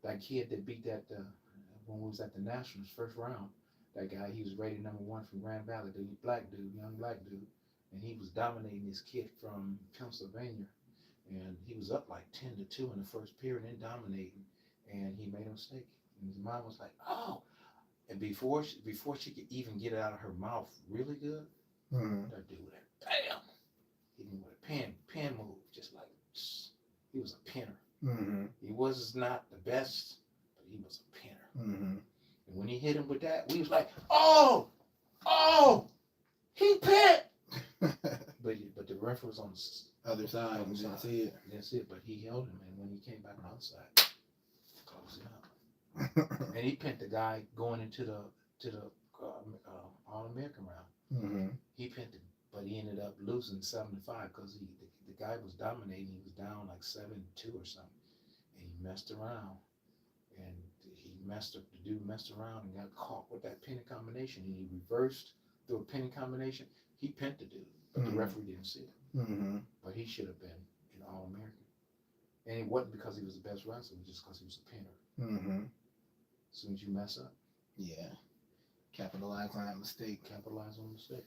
That kid that beat that when we was at the Nationals first round, that guy, he was rated #1 from Grand Valley, the young black dude, and he was dominating this kid from Pennsylvania, and he was up like 10-2 in the first period and dominating, and he made a mistake, and his mom was like, oh, and before she could even get it out of her mouth really good, Mm-hmm. that dude went, bam, hit him with a pen move, just like, he was a pinner. Mm-hmm. He was not the best, but he was a pinner. Mm-hmm. And when he hit him with that, we was like, oh, he pit. But the ref was on the Other side. Other Didn't side. see it. That's it. But he held him, and when he came back on the other side, closed it up. And he pinned the guy going into the All-American round. Mm-hmm. He pinned him, but he ended up losing 7-5 because the guy was dominating. He was down like 7-2 or something, and he messed around, and the dude messed around and got caught with that pinning combination, and he reversed through a pinning combination. He pinned the dude, but the referee didn't see it. Mm-hmm. But he should have been an All-American, and it wasn't because he was the best wrestler, just because he was a pinner. Mm-hmm. As soon as you mess up, Yeah. Capitalize on that mistake. capitalize on the mistake.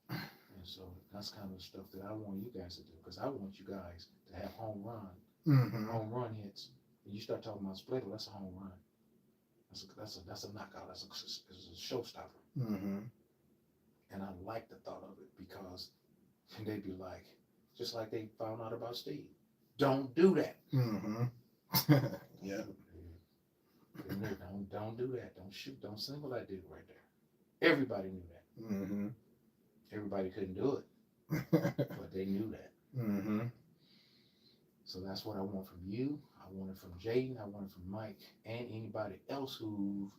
And so that's kind of the stuff that I want you guys to do, because I want you guys to have home run hits. When you start talking about splitter, that's a home run. That's a knockout. That's a showstopper. Mm-hmm. And I like the thought of it, because they'd be like, just like they found out about Steve, don't do that. Mm-hmm. Yeah. Don't do that. Don't shoot. Don't single that dude right there. Everybody knew that. Mm-hmm. Everybody couldn't do it, but they knew that. Mm-hmm. So that's what I want from you. I want it from Jaden. I want it from Mike and anybody else who,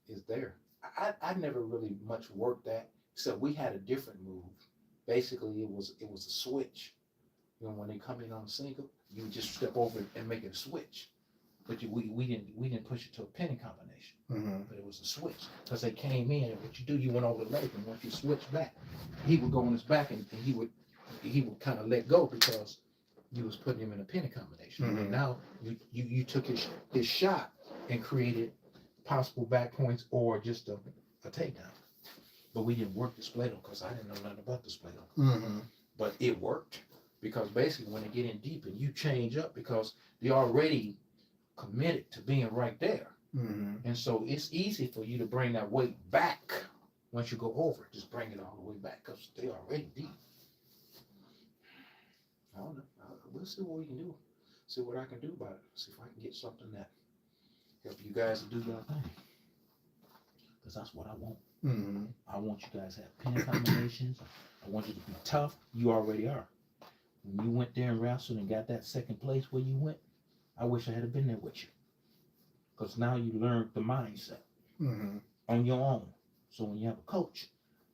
is there. I never really much worked that, except we had a different move. Basically, it was a switch. When they come in on a single, you would just step over and make it a switch. But we didn't push it to a penny combination. Mm-hmm. But it was a switch because they came in. And what you do, you went over the leg, and once you switch back, he would go on his back, and he would kind of let go because you was putting him in a penny combination. Mm-hmm. And now you took his shot and created possible back points or just a takedown. But we didn't work the split because I didn't know nothing about the split. Mm-hmm. But it worked because basically when they get in deep and you change up because they're already committed to being right there. Mm-hmm. And so it's easy for you to bring that weight back once you go over it. Just bring it all the way back because they're already deep. I don't know. We'll see what we can do. See what I can do about it. See if I can get something that help you guys to do your thing. Because that's what I want. Mm-hmm. I want you guys to have penny combinations. I want you to be tough. You already are. When you went there and wrestled and got that second place where you went, I wish I had been there with you. Because now you learned the mindset on your own. So when you have a coach,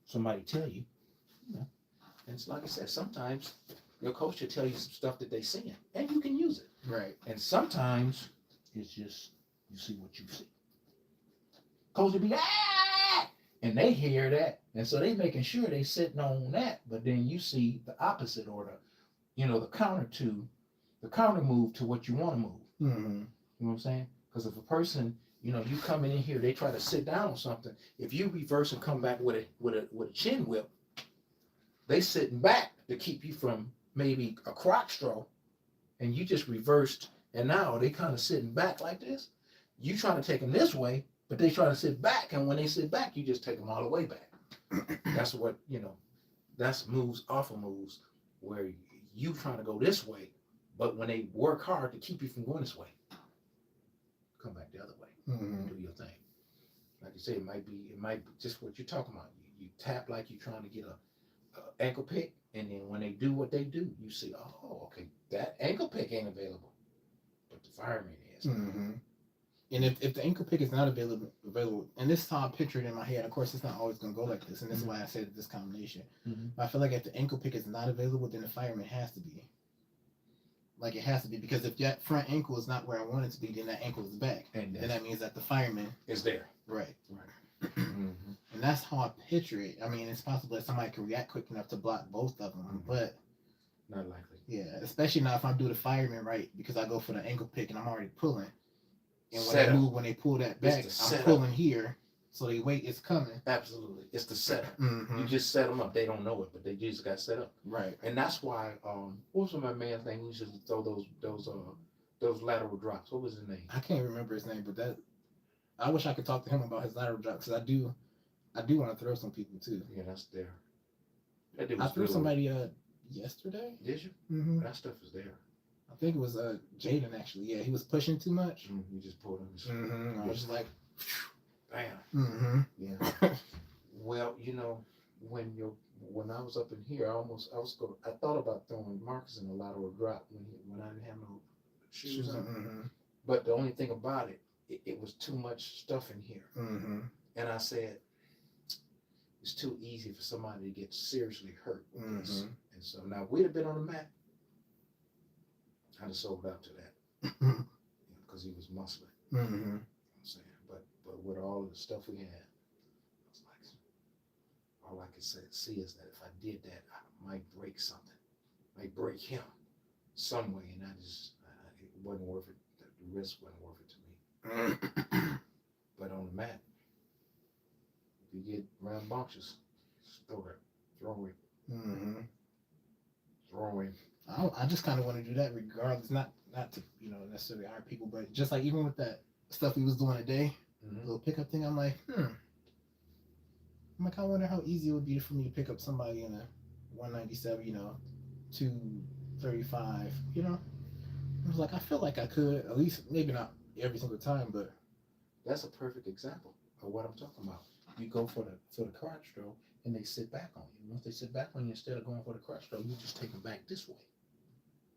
somebody tell you, and it's like I said, sometimes your coach will tell you some stuff that they seeing, and you can use it. Right. And sometimes it's just you see what you see. Coach will be and they hear that, and so they making sure they sitting on that. But then you see the opposite or the counter move to what you want to move. Mm-hmm. You know what I'm saying? Because if a person, you coming in here, they try to sit down on something. If you reverse and come back with a chin whip, they sitting back to keep you from maybe a crock straw, and you just reversed, and now they kind of sitting back like this. You trying to take them this way, but they try to sit back, and when they sit back, you just take them all the way back. That's what, that's moves off of moves where you trying to go this way, but when they work hard to keep you from going this way, come back the other way and do your thing. Like you say, it might be just what you're talking about. You tap like you're trying to get a ankle pick, and then when they do what they do, you see, oh, okay, that ankle pick ain't available, but the fireman is. Mm-hmm. And if the ankle pick is not available, and this time I picture it in my head, of course it's not always going to go like this, and this is why I said this combination. Mm-hmm. I feel like if the ankle pick is not available, then the fireman has to be. Like it has to be, because if that front ankle is not where I want it to be, then that ankle is back. And then that means that the fireman is there. Right. Mm-hmm. And that's how I picture it. I mean, it's possible that somebody can react quick enough to block both of them, but not likely. Yeah, especially now if I do the fireman right, because I go for the ankle pick and I'm already pulling. And when they pull that back, I'm pulling here, so they wait, it's coming. Absolutely, it's the setup. Mm-hmm. You just set them up. They don't know it, but they just got set up. Right. And that's why. What was my man's name? We used to throw those lateral drops. What was his name? I can't remember his name, but I wish I could talk to him about his lateral drops, because I do want to throw some people too. Yeah, that's there. I threw somebody yesterday. Did you? Mm-hmm. That stuff is there. I think it was Jaden actually. Yeah, he was pushing too much. You just pulled him. Mm-hmm. I was just like, bam. Mm-hmm. Yeah. Well, when I was up in here, I thought about throwing Marcus in a lateral drop when I didn't have no shoes on. Mm-hmm. But the only thing about it was too much stuff in here. Mm-hmm. And I said, it's too easy for somebody to get seriously hurt with this. And so now if we'd have been on the mat, I'd have sold out to that because he was muscling. Mm-hmm. You know what I'm saying, but with all of the stuff we had, I was like, all I could see is that if I did that, I might break something, might break him some way, and it wasn't worth it. The risk wasn't worth it to me. But on the mat, if you get rambunctious, just throw it. Mm-hmm. Throw it. I just kind of want to do that regardless, not to necessarily hire people, but just like even with that stuff we was doing today, little pickup thing, I'm like, I wonder how easy it would be for me to pick up somebody in a 197, 235, I was like, I feel like I could, at least maybe not every single time, but that's a perfect example of what I'm talking about. You go for the card stroke, and they sit back on you. Once they sit back on you, instead of going for the crush throw, you just take them back this way.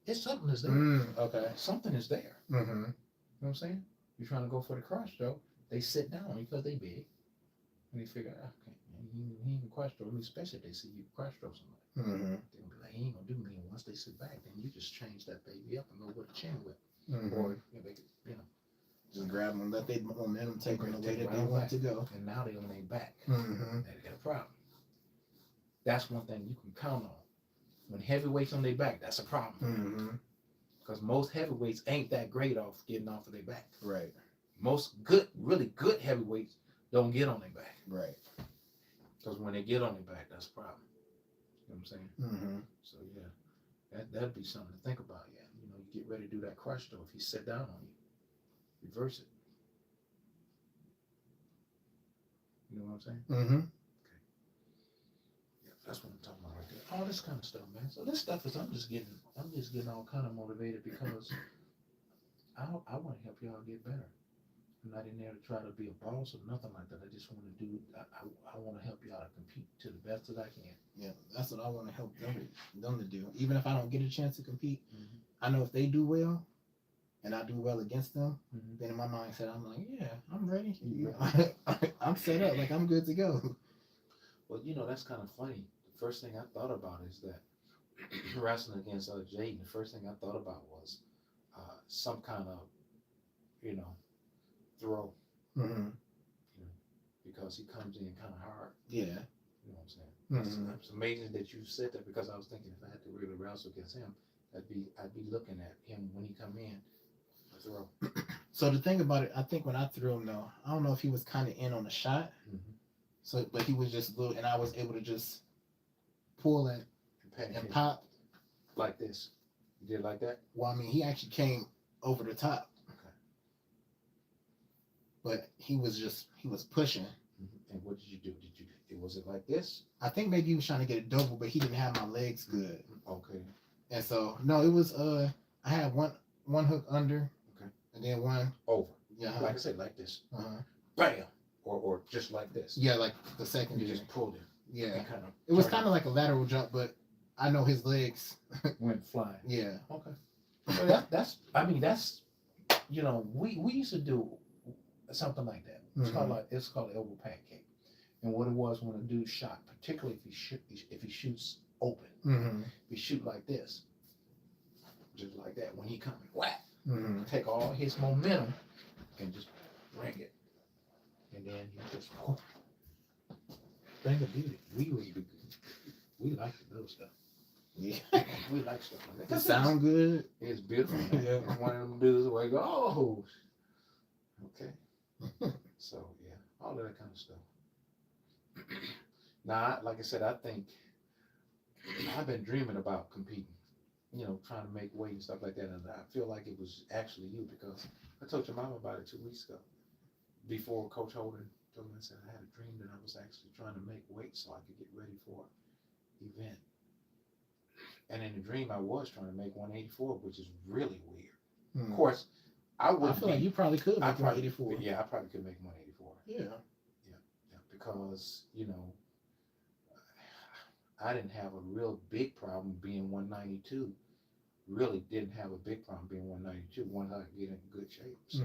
It's something is there. Okay. Something is there. Mm-hmm. You know what I'm saying? You're trying to go for the crush throw. They sit down because they big. And they figure, okay, man, he ain't gonna crush throw me, especially if they see you crush throw somebody. Mm-hmm. They're gonna be like, he ain't gonna do me. And once they sit back, then you just change that baby up and go with a chin whip. Mm-hmm. Or they, Just grab them, let they momentum take them the way that right they want back. to go. And now they on their back. Mm-hmm. They got a problem. That's one thing you can count on. When heavyweights on their back, that's a problem. Mm-hmm. Because most heavyweights ain't that great off getting off of their back. Right. Most good, really good heavyweights don't get on their back. Right. Because when they get on their back, that's a problem. You know what I'm saying? Mm-hmm. So yeah, that'd be something to think about. Yeah, you know, you get ready to do that crush though. If he sit down on you, reverse it. You know what I'm saying? Mm-hmm. Yeah, that's what I'm talking about right there. All this kind of stuff, man. So this stuff is I'm just getting all kind of motivated because I want to help y'all get better. I'm not in there to try to be a boss or nothing like that. I just want to do. I want to help y'all to compete to the best that I can. Yeah, that's what I want to help them to do. Even if I don't get a chance to compete, Mm-hmm. I know if they do well, and I do well against them, Mm-hmm. then in my mindset, I'm like, yeah, I'm ready. I'm set up. Like, I'm good to go. Well, you know, that's kind of funny. The first thing I thought about is that wrestling against Jaden, the first thing I thought about was some kind of, you know, throw. Mm-hmm. You know, because he comes in kind of hard. Yeah. You know what I'm saying? Mm-hmm. It's amazing that you said that because I was thinking if I had to really wrestle against him, I'd be looking at him when he come in. Throw. So the thing about it, I think when I threw him though, I don't know if he was kind of in on the shot. Mm-hmm. So, but he was just little, and I was able to just pull and pop like this. You did like that? Well, I mean, he actually came over the top. Okay. But he was pushing. Mm-hmm. And what did you do? Was it like this? I think maybe he was trying to get a double, but he didn't have my legs good. Okay. And so no, it was I had one hook under. Okay. And then one over. Yeah. Like I said, like this. Uh-huh. Bam. Or just like this. Yeah, like the second. You just pulled it. Yeah. It was kind of like a lateral jump, but I know his legs went flying. Yeah. Okay. So that's you know, we used to do something like that. It's called elbow pancake. And what it was when a dude shot, particularly if he shoots open, if he shoot like this, just like that, when he coming, whack, take all his momentum and just bring it, and then you just thing of beauty. We like the little stuff. Yeah. We like stuff like that. It sound good. It's beautiful. Yeah. One of them dudes where you go, oh, okay. So yeah, all of that kind of stuff. Now, like I said, I think I've been dreaming about competing, you know, trying to make weight and stuff like that. And I feel like it was actually you because I told your mama about it 2 weeks ago. Before Coach Holden told me, I said I had a dream that I was actually trying to make weight so I could get ready for an event. And in the dream, I was trying to make 184, which is really weird. Of course, I feel like you probably could make 184. Yeah, I probably could make 184. Yeah. Because, you know, I didn't have a real big problem being 192. Really didn't have a big problem being 192 once I get in good shape. So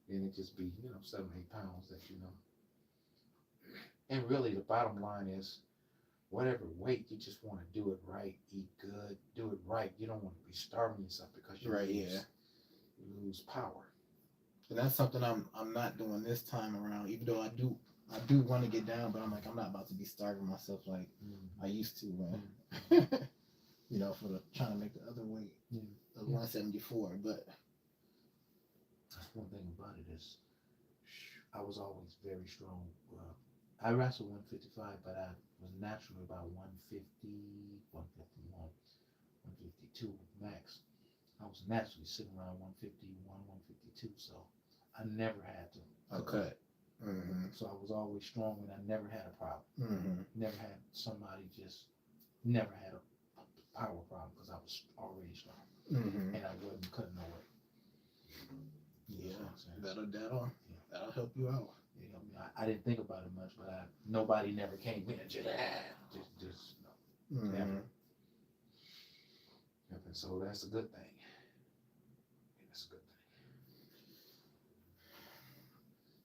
then it just be, you know, 7, 8 pounds that you know. And really the bottom line is whatever weight, you just want to do it right, eat good, do it right. You don't want to be starving yourself because you lose power. And that's something I'm not doing this time around, even though I do want to get down, but I'm like, I'm not about to be starving myself like I used to when, you know, for trying to make the other weight, the 174. But that's one thing about it is I was always very strong. I wrestled 155, but I was naturally about 150, 151, 152 max. I was naturally sitting around 151, 152, so I never had to cut. So I was always strong and I never had a problem. Never had somebody never had a power problem because I was already strong. And I wasn't cutting no weight. Yeah, that'll help you out. You know, I didn't think about it much, but nobody never came in and just no, Mhm. never. Yep, and so that's a good thing. That's a good thing.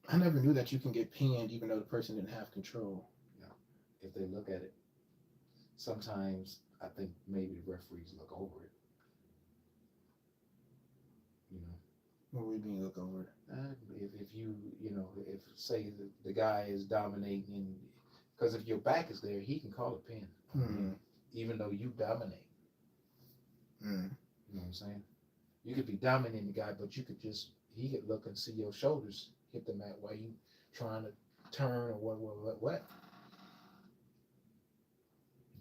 I never knew that you can get pinned even though the person didn't have control. If they look at it, sometimes I think maybe the referees look over it. You know, What would you mean look over it? if if say the guy is dominating, because if your back is there, he can call a pin, Mhm. even though you dominate. Mhm. You know what I'm saying? You could be dominating the guy, but he could look and see your shoulders hit the mat while you trying to turn or what.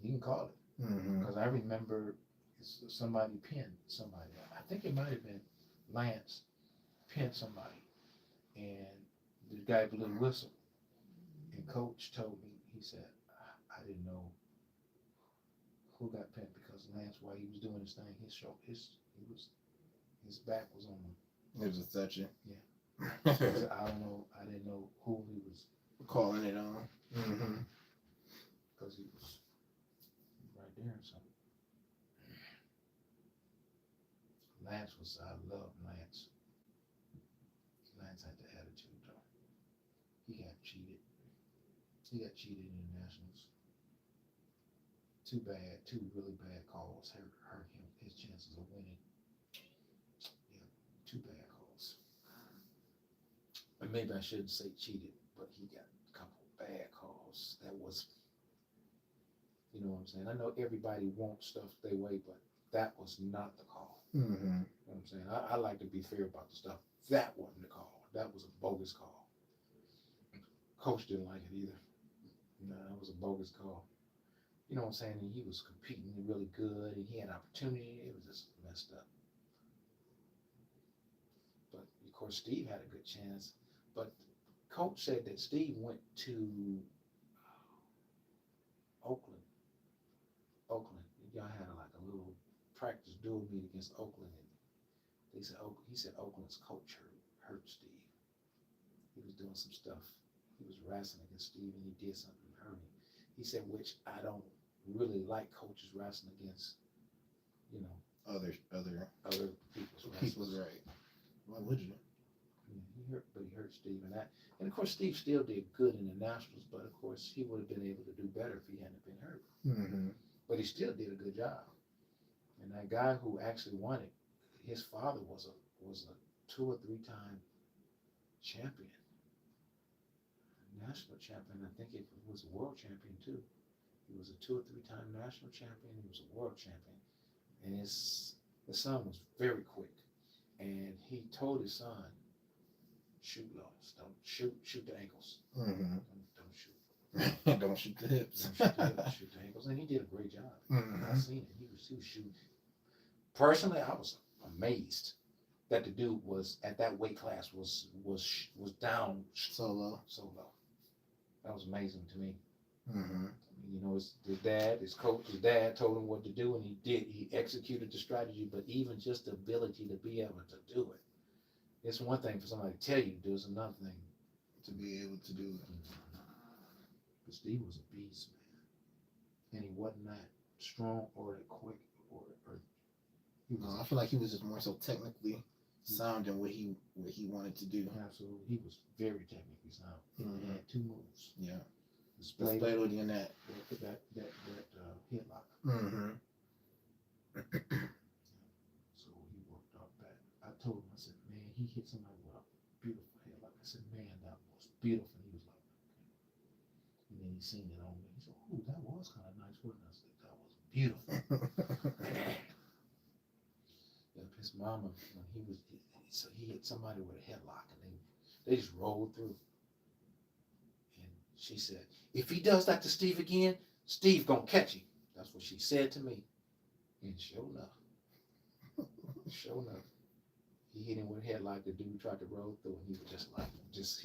You can call it. Mhm. Because I remember somebody pinned somebody. I think it might have been Lance pinned somebody, and the guy blew a whistle. And coach told me, he said, I didn't know who got pinned because Lance, while he was doing his thing, his back was on him. It was a touching. Yeah. I said, I didn't know who he was Calling it on. Mhm. because he was right there or something. I love Lance. Lance had the attitude though. He got cheated. He got cheated in the Nationals. Two really bad calls hurt him, his chances of winning. Yeah, two bad calls. And maybe I shouldn't say cheated, but he got a couple bad calls. That was, you know what I'm saying? I know everybody wants stuff their way, but that was not the call. Mhm. You know what I'm saying? I like to be fair about the stuff. That wasn't the call. That was a bogus call. Coach didn't like it either. No, that was a bogus call. You know what I'm saying? And he was competing really good, and he had opportunity. It was just messed up. But of course, Steve had a good chance. But coach said that Steve went to Oakland. Y'all had like a little practice dual meet against Oakland, and he said Oakland's coach hurt Steve. He was doing some stuff. He was wrestling against Steve, and he did something to hurt him. He said, which I don't really like coaches wrestling against, you know, Other people's right. Why would you? Yeah, he hurt Steve, and of course Steve still did good in the Nationals, but of course he would have been able to do better if he hadn't been hurt. Mm-hmm. But he still did a good job. And that guy who actually won it, his father was a 2 or 3 time champion, national champion. I think it was a world champion too. He was a 2 or 3 time national champion. He was a world champion, and his son was very quick, and he told his son, shoot lows, don't shoot the ankles. Mm-hmm. Don't shoot. Don't shoot the hips. Don't shoot the hips, shoot the ankles, and he did a great job. Mm-hmm. I seen it. He was shooting. Personally, I was amazed that the dude was at that weight class was down so low. That was amazing to me. Mm-hmm. You know, his dad told him what to do, and he did. He executed the strategy, but even just the ability to be able to do it. It's one thing for somebody to tell you to do, it's another thing to be able to do it. But Steve was a beast, man. And he wasn't that strong or that quick or I feel like he was just more so technically sound in what he wanted to do. Absolutely. He was very technically sound. Mm-hmm. He had 2 moves. Yeah. Displayed in that headlock. Mm-hmm. So he worked out that. I told him, I said, man, he hit somebody with a beautiful headlock. I said, man, that was beautiful. And he was like, okay. And then he seen it on me. He said, ooh, that was kind of nice, wasn't it? I said, that was beautiful. His mama, when he hit somebody with a headlock, and they just rolled through. And she said, if he does that to Steve again, Steve gonna catch him. That's what she said to me. And sure enough, he hit him with a headlock. The dude tried to roll through, and he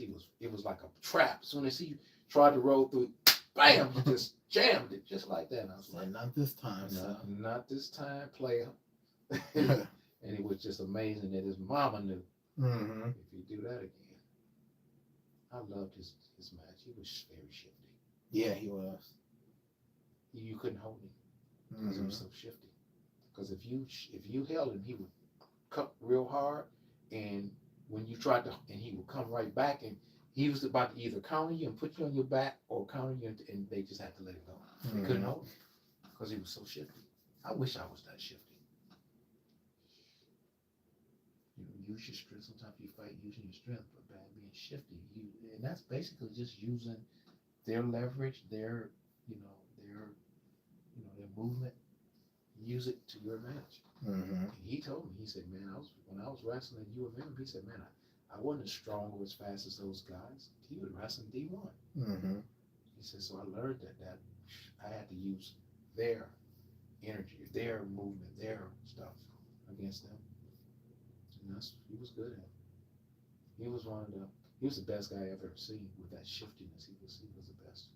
was it was like a trap. As soon as he tried to roll through, bam, he just jammed it just like that. And I was like, not this time, son. Not this time, player. And it was just amazing that his mama knew. Mm-hmm. If you do that again, I loved his match. He was very shifty. Yeah, he was. You couldn't hold him because he was Mm-hmm. so shifty. Because if you held him, he would cut real hard, and when you tried to, and he would come right back, and he was about to either counter you and put you on your back, or counter you, and they just had to let him go. They couldn't Mm-hmm. hold him because he was so shifty. I wish I was that shifty. You know, use your strength. Sometimes you fight using your strength, but by being shifty, and that's basically just using their leverage, their movement. Use it to your advantage. Mm-hmm. And he told me, he said, man, when I was wrestling UFM, he said, man, I wasn't as strong or as fast as those guys. He was wrestling D1. Mm-hmm. He said, so I learned that I had to use their energy, their movement, their stuff against them. And he was good at it. He was the best guy I've ever seen with that shiftiness. He was the best.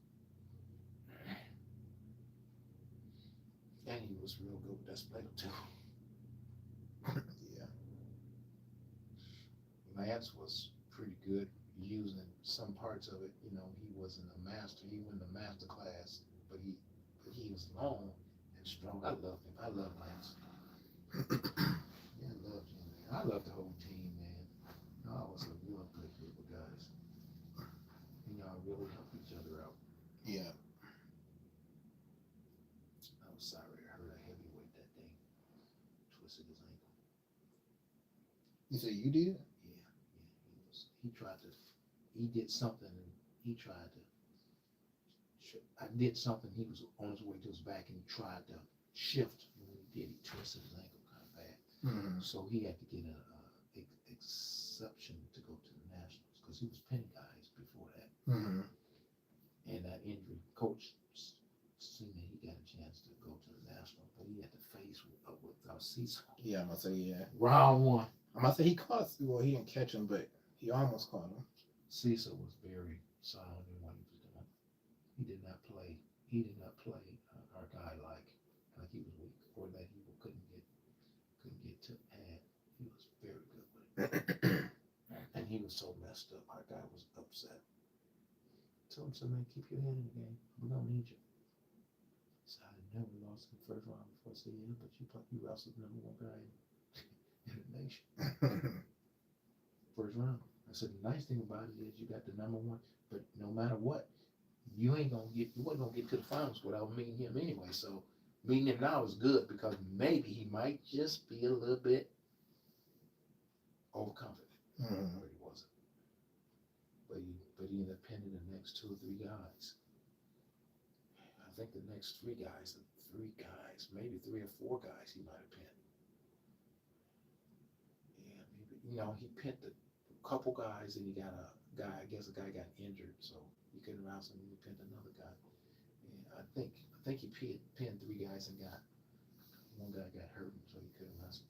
And he was real good with that splitter too. Yeah. Lance was pretty good using some parts of it. You know, he wasn't a master. He wasn't a master class, but he was long and strong. I loved him. I love Lance. Yeah, I loved him, man. I love the whole team, man. Y'all was a real good group of guys. And y'all really helped each other out. Yeah. I was sorry I hurt a heavyweight that day. Twisted his ankle. You said you did? Yeah. He did something and he tried to I did something. He was on his way to his back and he tried to shift. And when he did, he twisted his ankle kind of bad. Mm-hmm. So he had to get an exception to go to the Nationals because he was pinning guys before that. Mm-hmm. And that injury, coach seen that he got a chance to go to the Nationals, but he had to face with Cecil. Yeah, I'm gonna say yeah. Round one. I'm gonna say he caught. Well, he didn't catch him, but he almost caught him. Cecil was very sound in what he was doing. He did not play. Our guy like he was weak or that he couldn't get to pad. He was very good with it, and he was so messed up. Our guy was upset. Told him, so man, keep your head in the game. We don't need you. So I never lost in the first round before. I said, yeah, but you wrestled the number one guy in the nation. First round. I said, the nice thing about it is you got the number one, but no matter what, you wasn't gonna get to the finals without meeting him anyway. So meeting him now is good because maybe he might just be a little bit overconfident, Mm-hmm. but he wasn't. But he ended up pinning the next 2 or 3 guys. I think the next 3 guys, maybe 3 or 4 guys he might have pinned. Yeah, maybe. You know, he pinned a couple guys and he got a guy. I guess a guy got injured, so he couldn't wrestle him. He pinned another guy. And I think he pinned 3 guys and got one guy got hurt, so he couldn't wrestle.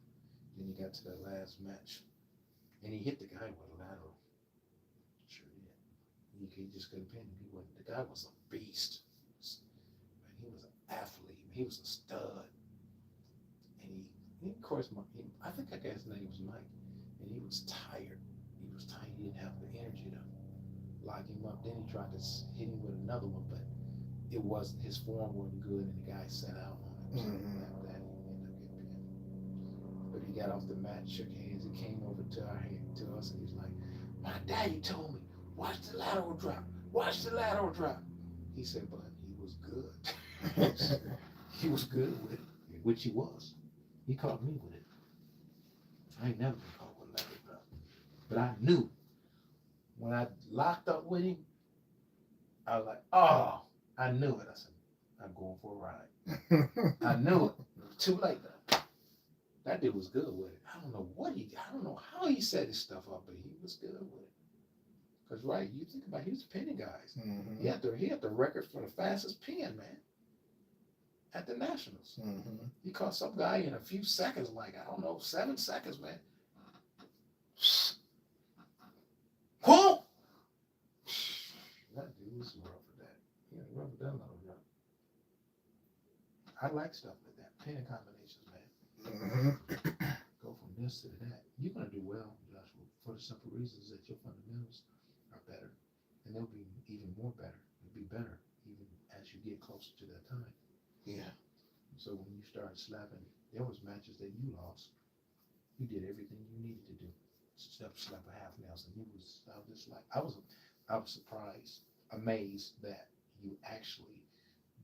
Then he got to that last match, and he hit the guy with a lateral. Sure did. He just couldn't pin him. The guy was a beast. Man, he was an athlete. He was a stud. And of course, I think I guess his name was Mike. And he was tired. He didn't have the energy to lock him up. Then he tried to hit him with another one, but his form wasn't good, and the guy sat out on him. So after that, he ended up getting pinned. But he got off the mat, shook hands. He came over to us, and he was like, "My daddy told me, watch the lateral drop. Watch the lateral drop." He said, but he was good. He was good with it, which he was. He caught me with it. I ain't never been caught with a lateral drop. But I knew when I locked up with him, I was like, oh, I knew it. I said, I'm going for a ride. I knew it. Too late though. That dude was good with it. I don't know how he set his stuff up, but he was good with it. Because right, you think about it, he was pinning guys. Mm-hmm. He had the record for the fastest pin, man. At the Nationals. Mm-hmm. He caught some guy in a few seconds, like, I don't know, 7 seconds, man. Whoa! That dude was rough for that. Yeah, rough for that little drop. I like stuff like that. Pinning combinations, man. Mm-hmm. Go from this to that. You're going to do well, Joshua, for the simple reasons that your fundamentals are better. And they'll be even more better. It'll be better even as you get closer to that time. Yeah. So when you start slapping, there was matches that you lost. You did everything you needed to do. Except slap a half Nelson. I was just like, I was surprised, amazed that you actually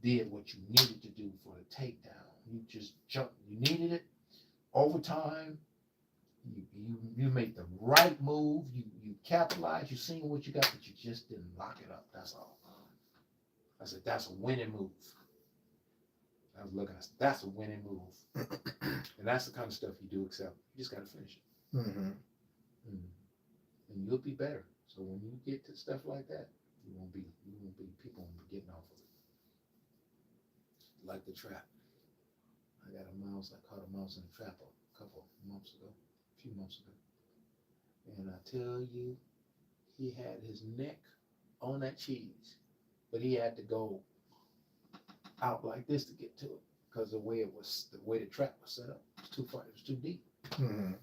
did what you needed to do for the takedown. You just jumped. You needed it. Overtime. You made the right move. You capitalized. You seen what you got, but you just didn't lock it up. That's all. I said that's a winning move. I was looking at that's a winning move, and that's the kind of stuff you do accept. You just got to finish it, and you'll be better. So when you get to stuff like that, people won't be getting off of it. Like the trap. I caught a mouse in a trap a few months ago. And I tell you, he had his neck on that cheese, but he had to go out like this to get to it because the way the trap was set up was too far, it was too deep.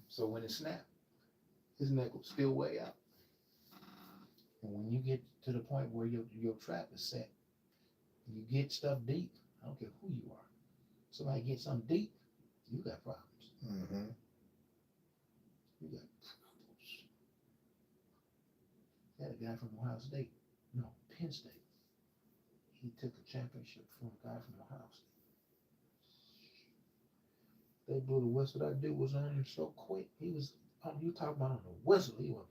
So when it snapped, his neck was still way out. And when you get to the point where your trap is set, you get stuff deep, I don't care who you are. Somebody gets something deep, you got problems. You got problems. Had a guy from Ohio State, no, Penn State. He took a championship from a guy from Ohio State. They blew the whistle. That dude was on him so quick. He was, you talking about on the whistle. He went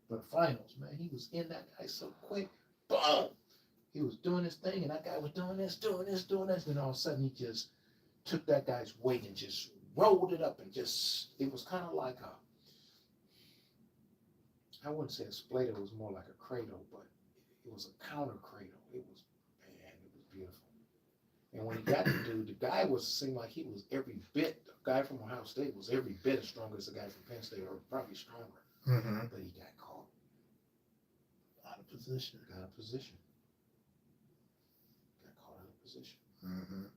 for the finals, man. He was in that guy so quick. Boom! He was doing his thing, and that guy was doing this. And all of a sudden, he just took that guy's weight and just rolled it up and it was kind of like I wouldn't say a splater, it was more like a cradle, but it was a counter cradle. It was beautiful. And when he got the dude, the guy seemed like he was every bit, the guy from Ohio State was every bit as strong as the guy from Penn State, or probably stronger. But he got caught. Out of position. Got caught out of position. And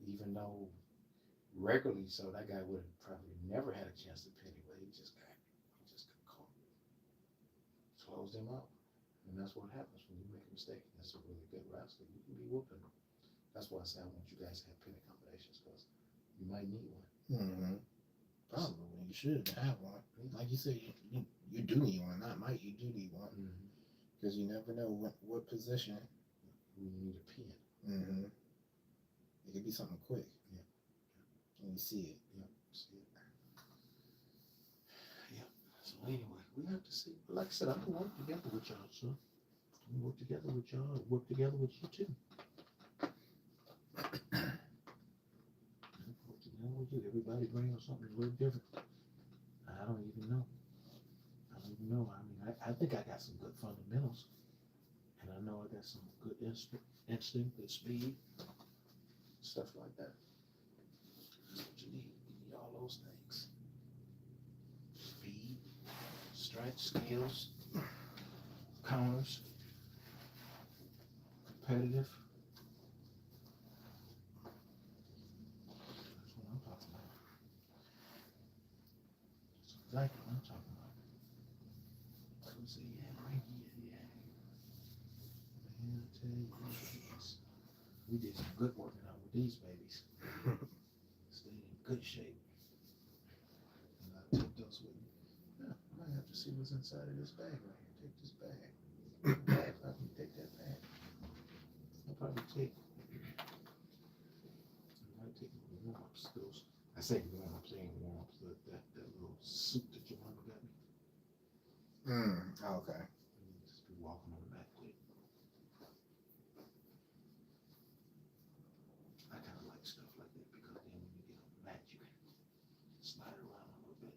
even though regularly so, that guy would have probably never had a chance to pin him, but he just got caught. Closed him out. And that's what happens when you make a mistake. That's a really good wrestler. You can be whooping them. That's why I say I want you guys to have pinning combinations, because you might need one. Probably. You should have one. Like you said, you do need one. Not might, you do need one. Because you never know what position you need a pin. It could be something quick. And you see it. See it. So anyway, we have to see. Like I said, I'm gonna work together with y'all, son. I'm gonna work together with y'all. Work together with you too. Work together with you. Everybody brings something a little different. I don't even know. I mean, I think I got some good fundamentals, and I know I got some good instinct, good speed, stuff like that. That's what you need. You need all those things. Speed, strength, skills, counters, competitive. That's what I'm talking about. That's exactly what I'm talking about. So we say, yeah, right here, yeah. Man, I tell you, we did some good working out with these babies. Stayed in good shape. And I took those with me. Yeah, I might have to see what's inside of this bag right here. Take this bag. I can take that bag. I'll probably take the warm-ups. I say warm-ups, they ain't warm-ups. That little suit that your mama got me. Okay. Just be walking on the back with it. I kind of like stuff like that because then when you get on the mat, you can slide around a little bit.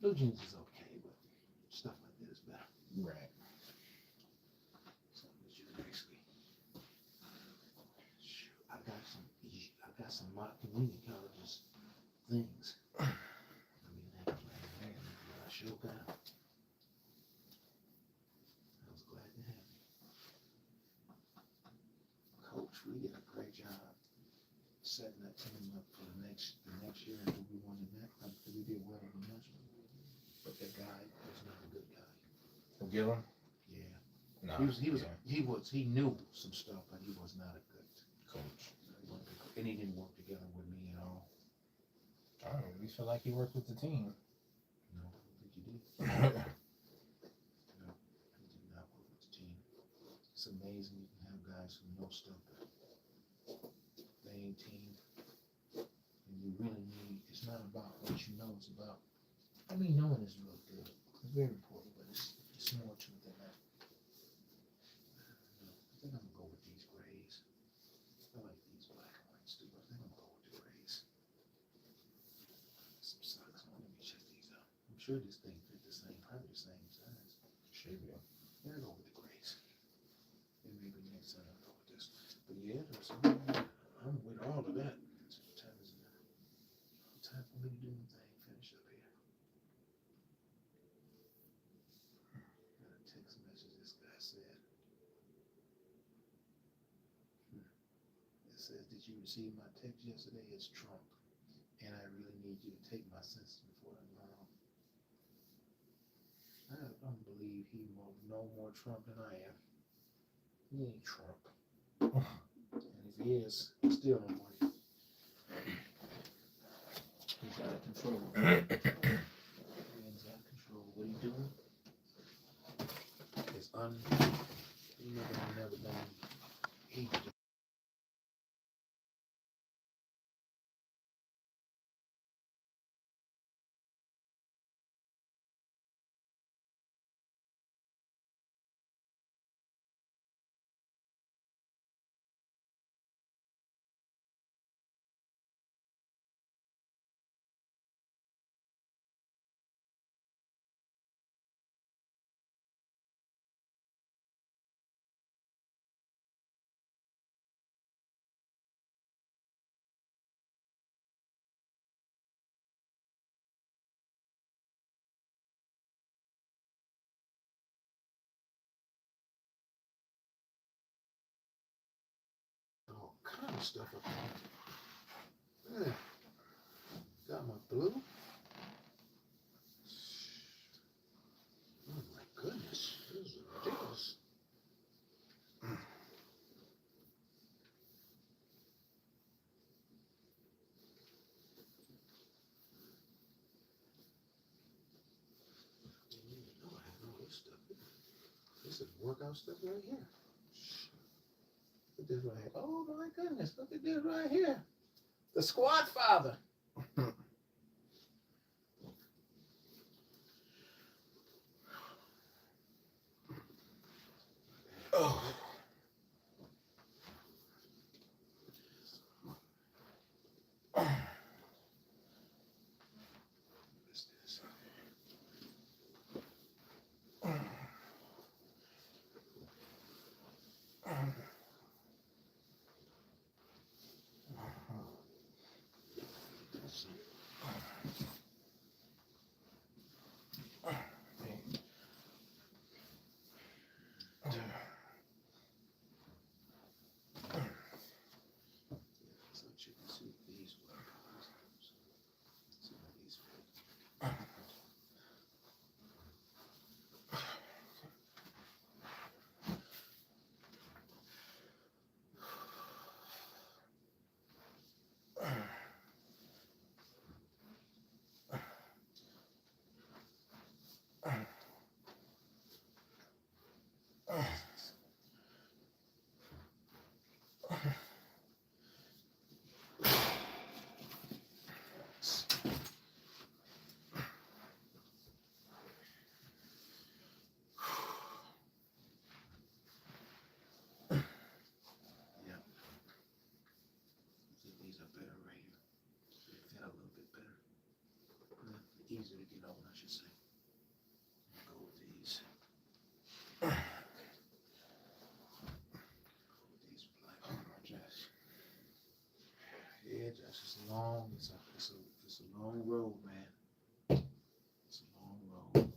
Blue jeans is okay, but stuff like that is better. Right. Something that you can actually. I got some mock community colleges things. I mean, that I sure got. I was glad to have you. Coach, we did a great job setting that team up for the next year, and we won the next. We did well in the next one. But that guy was not a good guy. Gillum? No, he knew some stuff, but he was not a good coach. and he didn't work together with me at all. I don't really feel like he worked with the team. No, I don't think he did. No, he did not work with the team. It's amazing you can have guys who know stuff, but they ain't team. And you really need, it's not about what you know, it's about, I mean, knowing is real good. It's very important, but it's more to it than that. I think I'm gonna go with these grays. I like these black and whites too, but I think I'm gonna go with the grays. Some socks. Let me check these out. I'm sure this thing fit the same, probably the same size. Should be. Yeah, I'll go with the grays. And maybe next time I'll go with this. But yeah, I'm with all of that. So what time is it now? Time for me to do my thing. Finish up here. Got a text message this guy said. It says, did you receive my text yesterday? It's Trump. And I really need you to take my senses before I'm wrong. I don't believe he no more Trump than I am. He ain't Trump. And if he is, he still don't work. He's out of control. He's out of control. What he doing is he never done. He all kind of stuff up there. Yeah. Got my blue. Oh my goodness, this is ridiculous. Didn't even know I had all this stuff. This is workout stuff right here. Look at this right here. Oh my goodness, look at this right here. The Squad Father. Oh. What's this? So check and see if these work. See how these fit. Yeah. I think these are better right here. They fit a little bit better. Easier to get on, I should say. Go with these. Go with these black. Josh. Yeah, Josh, it's long. It's a long road, man. It's a long road.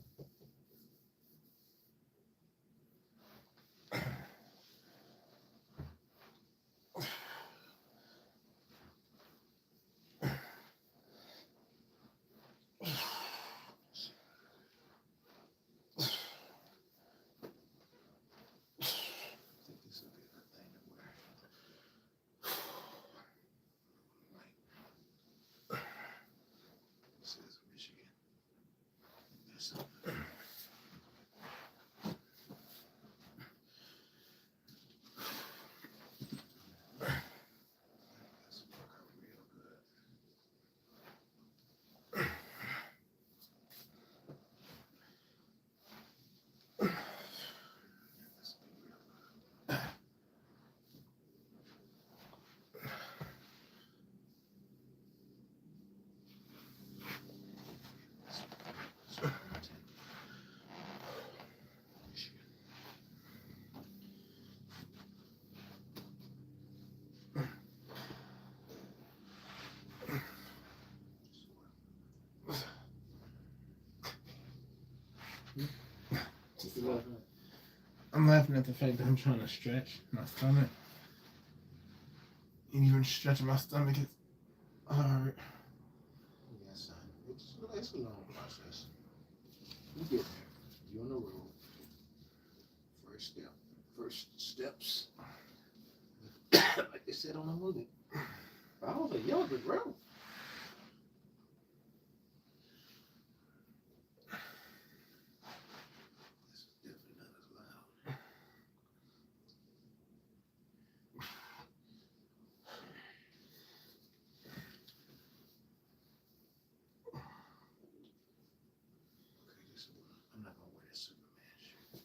I'm laughing at the fact that I'm trying to stretch my stomach. And even stretching my stomach is hard. Yeah, son. It's a long process. You get there. You're on the road. First steps. Like they said on the movie. I was a young bro. This is definitely not as loud. Okay, this one. I'm not gonna wear that Superman shirt.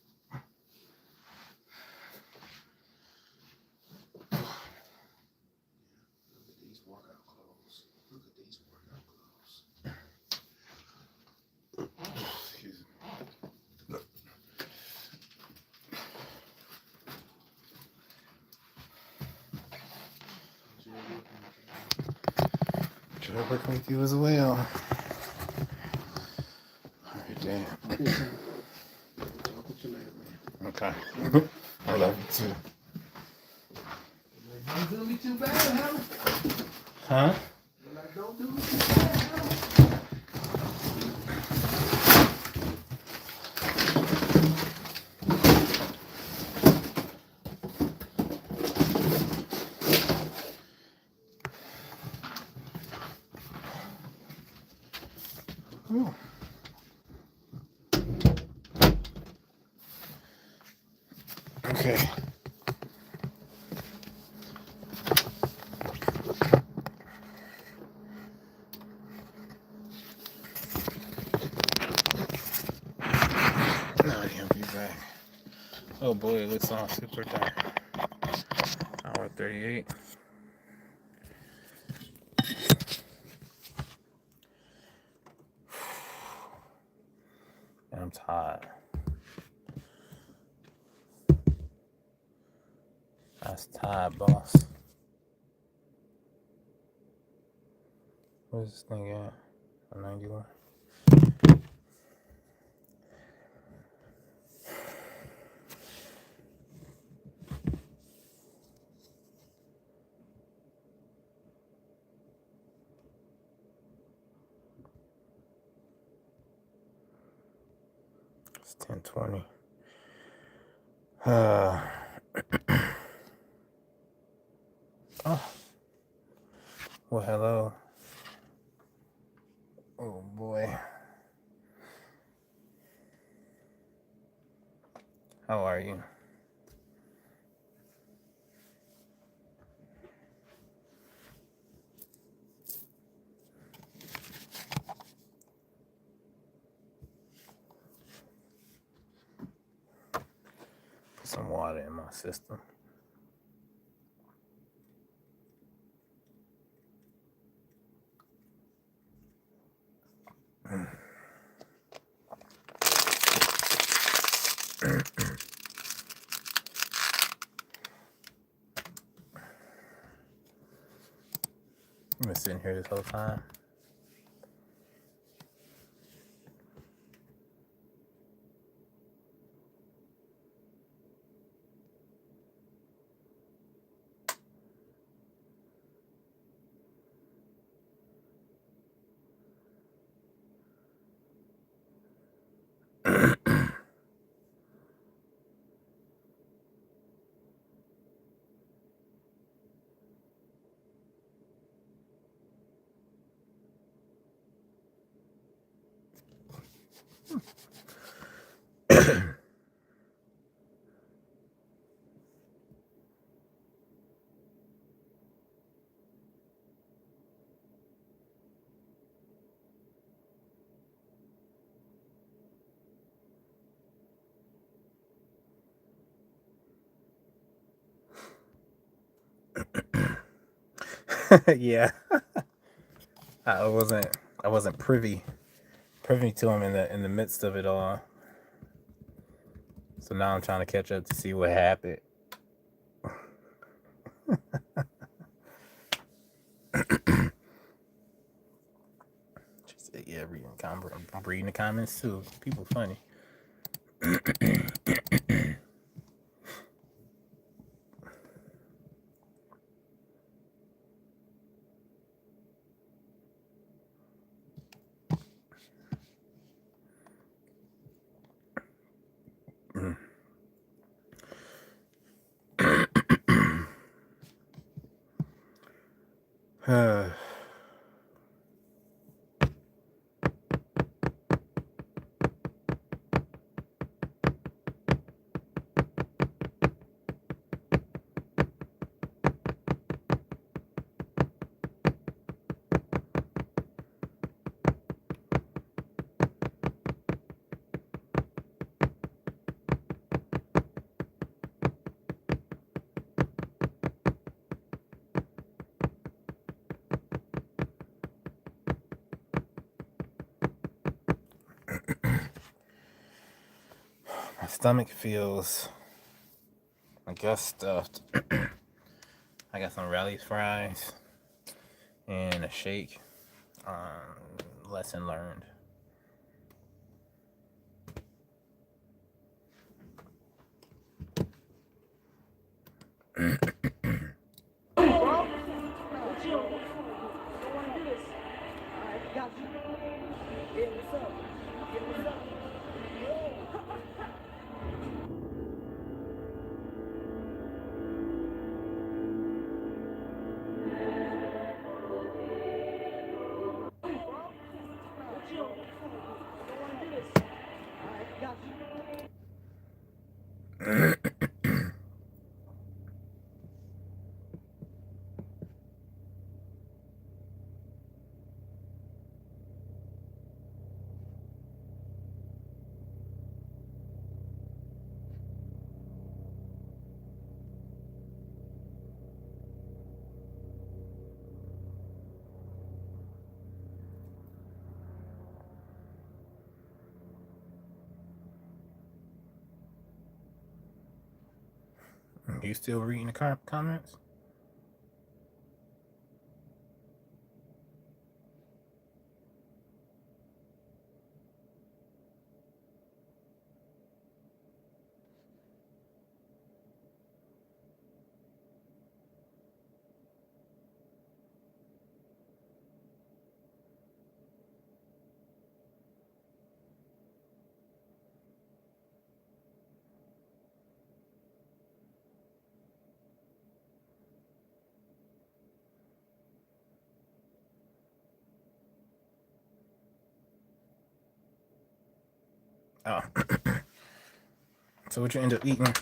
Look at these workout clothes. Look at these workout clothes. Excuse me. Enjoy working with you as well. Alright, damn. Okay, son. Talk with you later, man. Okay. I love you too. Don't do me too bad, huh? Huh? Like, don't do me too bad, huh? Ooh. Okay. Now he'll be back. Oh boy, it looks all super dark. Hour 38. And I'm tired. That's tired, boss. Where's this thing at? 91. It's 10:20. Oh. Well, hello. Oh boy. How are you? Put some water in my system. I've been sitting here this whole time. Yeah, I wasn't privy to him in the midst of it all. So now I'm trying to catch up to see what happened. Yeah, I'm reading the comments too. People funny. My stomach feels, I guess, stuffed. I got some Rally's fries and a shake. Lesson learned. You still reading the comments? Oh. So what you end up eating?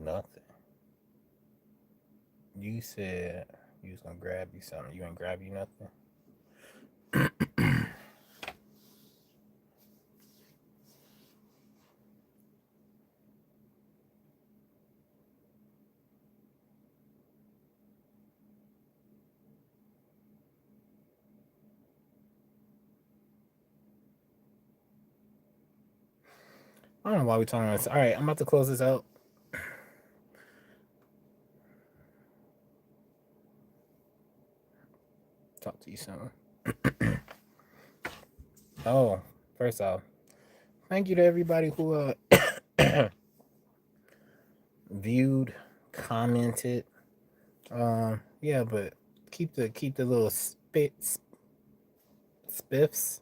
Nothing. You said you was gonna grab you something. You ain't grab you nothing. I don't know why we talking about this. All right, I'm about to close this out. Talk to you soon. Oh, first off, thank you to everybody who viewed, commented. Yeah, but keep the little spiffs, spats.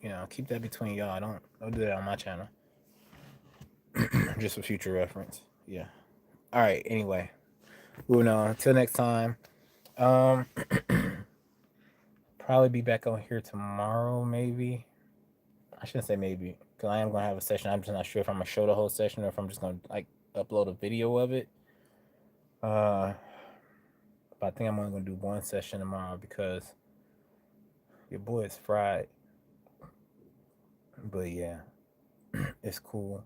You know, keep that between y'all. Don't do that on my channel. Just for future reference. Yeah. All right. Anyway, moving on. Until next time. Um, probably be back on here tomorrow. Maybe. I shouldn't say maybe, because I am gonna have a session. I'm just not sure if I'm gonna show the whole session or if I'm just gonna like upload a video of it. Uh, but I think I'm only gonna do one session tomorrow because your boy is fried. But yeah, it's cool.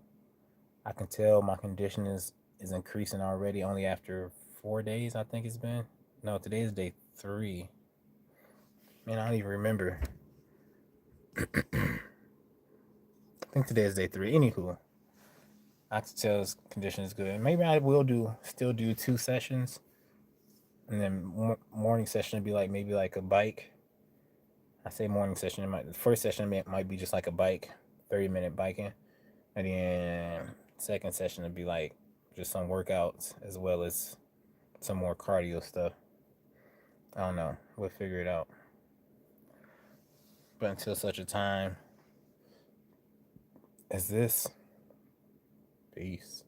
I can tell my condition is increasing already. Only after 4 days, I think it's been. No, today is day 3. Man, I don't even remember. I think today is day 3. Anywho, I can tell his condition is good. Maybe I will still do 2 sessions, and then morning session would be like maybe like a bike. I say morning session. The first session might be just like a bike, 30-minute biking, and then second session would be like just some workouts as well as some more cardio stuff. I don't know. We'll figure it out. But until such a time as this, peace.